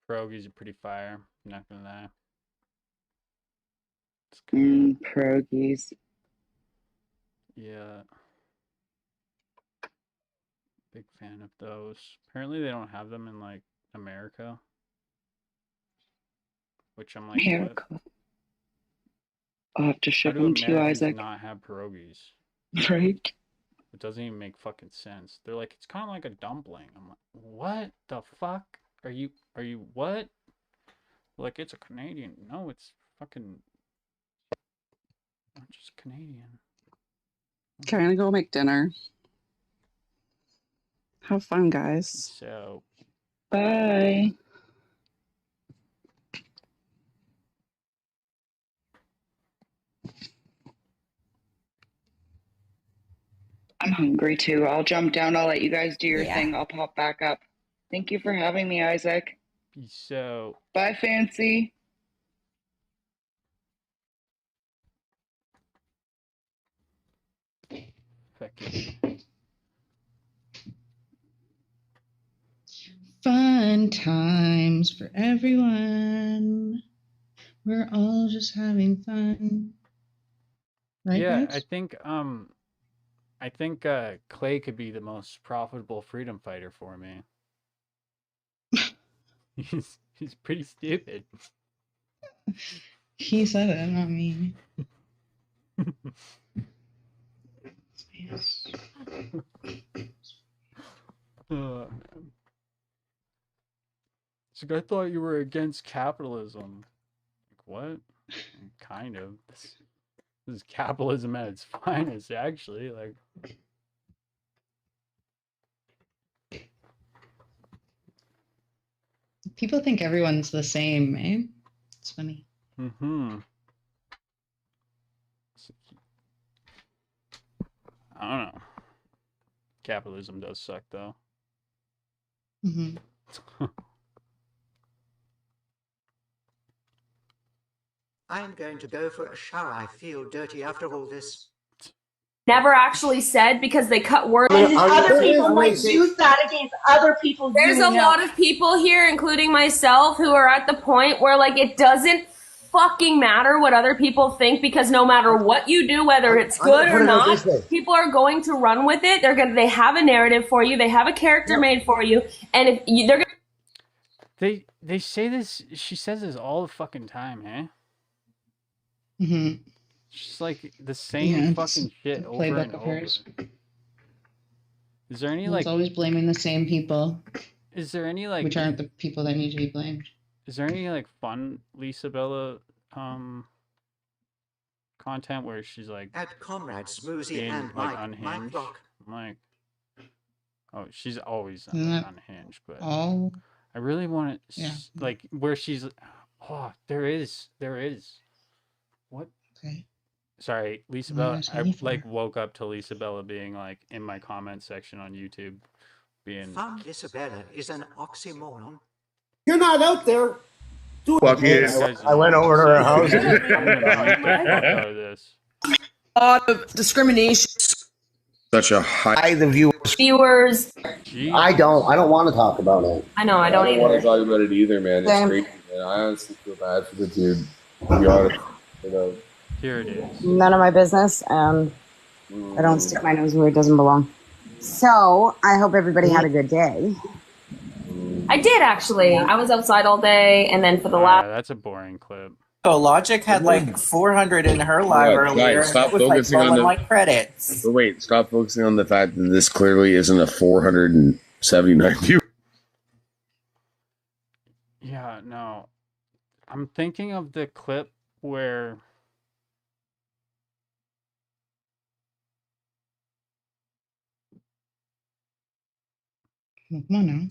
Pierogies are pretty fire, not gonna lie. Pierogies. Yeah. Big fan of those. Apparently they don't have them in like America. Which I'm like, America. what? I'll have to How ship do them to you, Americans Isaac. not have pierogies? Right? It doesn't even make fucking sense. They're like, it's kind of like a dumpling. I'm like, what the fuck? Are you what? Like, it's a Canadian. No, it's fucking not just Canadian. Okay, I'm gonna go make dinner. Have fun, guys. So, Bye. I'm hungry too. I'll jump down. I'll let you guys do your Yeah. thing. I'll pop back up. Thank you for having me, Isaac. Peace out. Bye, Fancy. Fucking. Fun times for everyone. We're all just having fun. Right, Yeah, guys? I think Clay could be the most profitable freedom fighter for me. He's pretty stupid. He said it, not me. Man. It's like, I thought you were against capitalism. Like, what? Kind of. This is capitalism at its finest, actually. Like, People think everyone's the same, eh? It's funny. mm-hmm. I don't know. Capitalism does suck, though. Mm-hmm. I'm going to go for a shower. I feel dirty after all this. Never actually said because they cut words. And other people might use that against other people. There's a lot of people here, including myself, who are at the point where, like, it doesn't fucking matter what other people think because no matter what you do, whether it's good or not, people are going to run with it. They have a narrative for you. They have a character made for you, and if you, they're gonna. They say this. She says this all the fucking time, eh? Mm-hmm. She's like the same fucking shit over playbook and of over. hers. Is there any It's like? always blaming the same people. Is there any like? Which aren't the people that need to be blamed. Is there any like fun Lisa Bella content where she's like At Comrade Smoothie being and like Mike unhinged? Rock. I'm like, oh, she's always Isn't that unhinged, but all? I really want to Yeah. like where she's. Oh, there is. What? Okay. Sorry, Lisa What am I Bella. asking I you for? like woke up to Lisa Bella being like in my comment section on YouTube, being Fun Isabella is an oxymoron. You're not out there. Fuck it. I went over to her house. I'm gonna mute the fuck out of this. A lot of discrimination. Such a high the viewers. I don't want to talk about it. I know, I don't want to either. talk about it either, man. It's Same. crazy, man. I honestly feel bad for the dude. To be honest, you know. Here it is. None of my business, and I don't stick my nose where it doesn't belong. So I hope everybody had a good day. I did actually. I was outside all day, and then for the last. That's a boring clip. So Logic had like 400 in her live earlier. Guys, stop and it was focusing like on the like credits. But wait, stop focusing on the fact that this clearly isn't a 479 view. Yeah, no. I'm thinking of the clip where Well, come on now.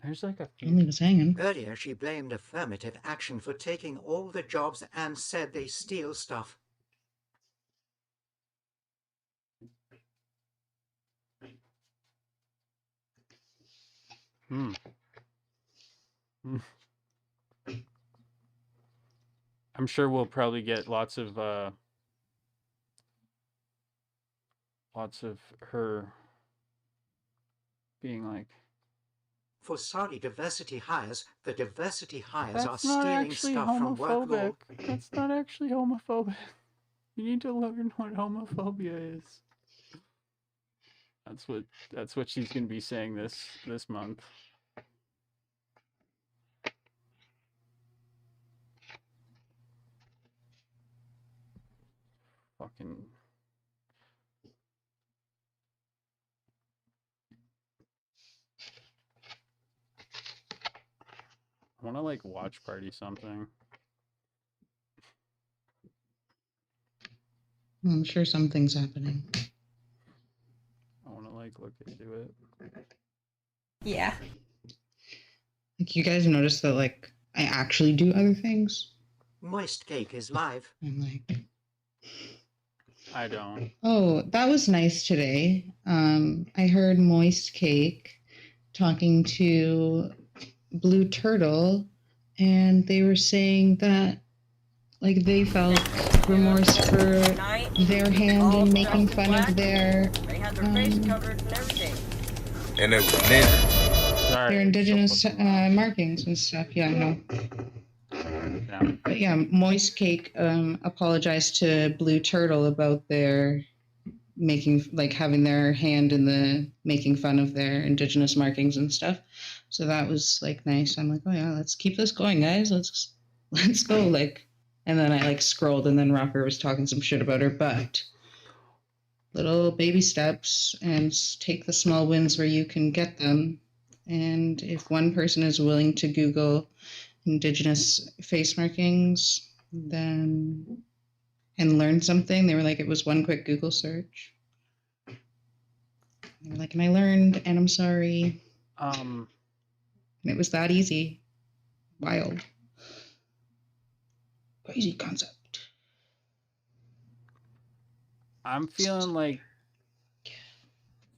there's like a Don't leave us hanging. Earlier, she blamed affirmative action for taking all the jobs and said they steal stuff. I'm sure we'll probably get lots of her being like, For Saudi diversity hires, the diversity hires are that's not stealing actually stuff from work law. homophobic. That's not actually homophobic. You need to learn what homophobia is. That's what she's gonna be saying this month. Fucking. I want to like watch party something. I'm sure something's happening. I want to like look into it. Yeah. Like, you guys notice that, like, I actually do other things? Moist Cake is live. I'm like, I don't. Oh, that was nice today. I heard Moist Cake talking to Blue Turtle, and they were saying that like they felt remorse for their hand in making fun of their And it was ninja. their indigenous markings and stuff. Yeah, I know. But yeah, Moist Cake apologized to Blue Turtle about their making, like having their hand in the making fun of their indigenous markings and stuff. So that was like nice. I'm like, oh yeah, let's keep this going, guys. Let's go. Like, and then I like scrolled, and then Rocker was talking some shit about her butt. Little baby steps, and take the small wins where you can get them. And if one person is willing to Google indigenous face markings, then and learn something, they were like, it was one quick Google search. They were like, and I learned, and I'm sorry. And it was that easy. Wild. Crazy concept. I'm feeling like,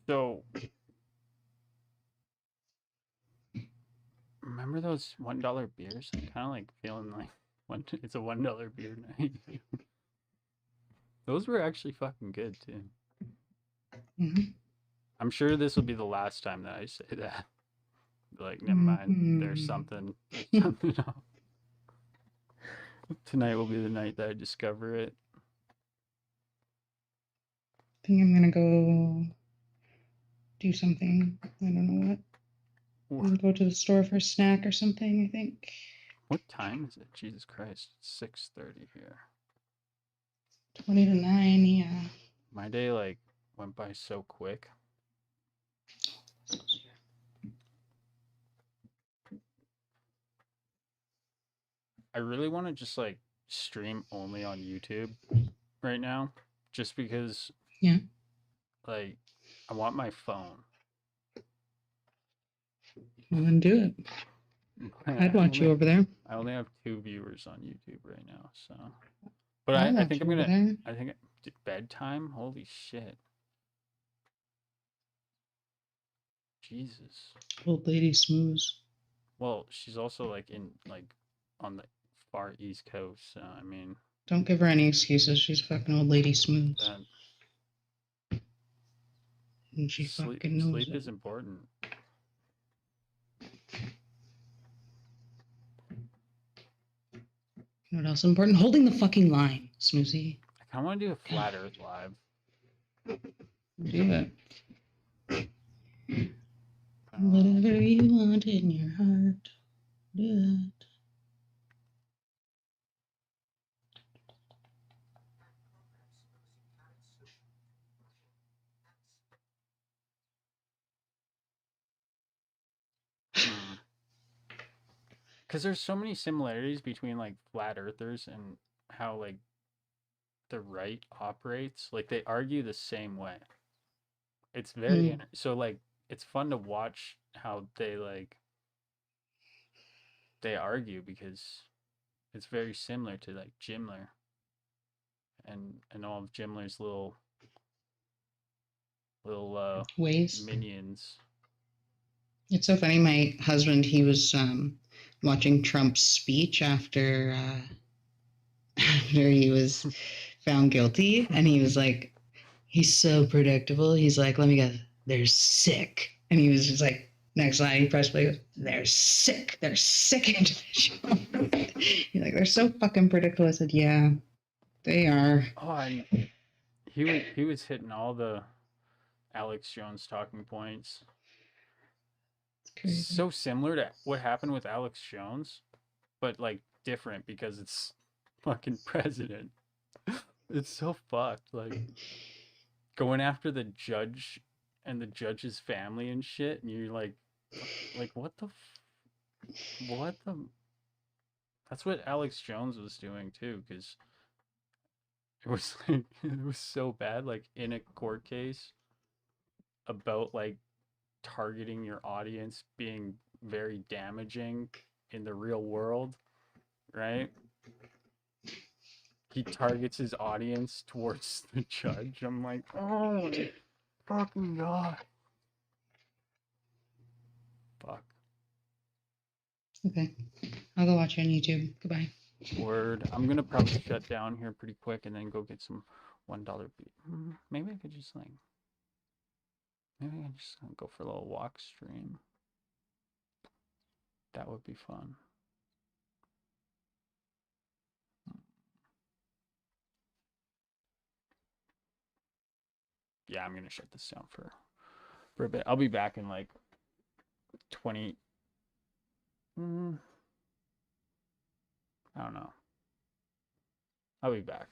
so remember those $1 beers? I'm kind of like feeling like it's a $1 beer night. Those were actually fucking good too. Mhm. I'm sure this will be the last time that I say that. Like, never mind. There's something. There's something else. Tonight will be the night that I discover it. I think I'm gonna go do something. I don't know what. Maybe go to the store for a snack or something, I think. What time is it? Jesus Christ. It's 6:30 here. 20 to 9, yeah. My day like went by so quick. I really want to just like stream only on YouTube right now, just because Yeah. like I want my phone. Well, then do it. I'd watch you over there. I only have 2 viewers on YouTube right now, so. But I'll I watch think I'm you over gonna. there. I think bedtime. Holy shit. Jesus. Old lady smooth. Well, she's also like on the far East Coast, so I mean. Don't give her any excuses. She's fucking old lady smooth. And she fucking knows sleep it. is important. You know what else is important? Holding the fucking line, Smoothie. I kind of want to do a flat Earth live. Do it. Whatever you want in your heart, do that. Because there's so many similarities between like flat earthers and how like the right operates. Like they argue the same way. It's very so like it's fun to watch how they argue because it's very similar to like Jimler and all of Jimler's little ways, minions. It's so funny. My husband, he was watching Trump's speech after after he was found guilty, and he was like, he's so predictable. He's like, let me guess, they're sick. And he was just like, next line, he pressed play, goes, they're sick individuals. He's like, they're so fucking predictable. I said, yeah, they are. Oh, and he was hitting all the Alex Jones talking points. So similar to what happened with Alex Jones, but like different because it's fucking president. It's so fucked. Like going after the judge and the judge's family and shit, and you're like what the. That's what Alex Jones was doing too, because it was like it was so bad. Like in a court case about like targeting your audience being very damaging in the real world, right? he targets his audience towards the judge. I'm like, oh my fucking god. Fuck. Okay. I'll go watch it on YouTube. Goodbye. Word. I'm gonna probably shut down here pretty quick and then go get some $1 beat. Maybe I could just like, maybe I can just go for a little walk stream. That would be fun. Yeah, I'm gonna shut this down for a bit. I'll be back in like 20. I don't know. I'll be back.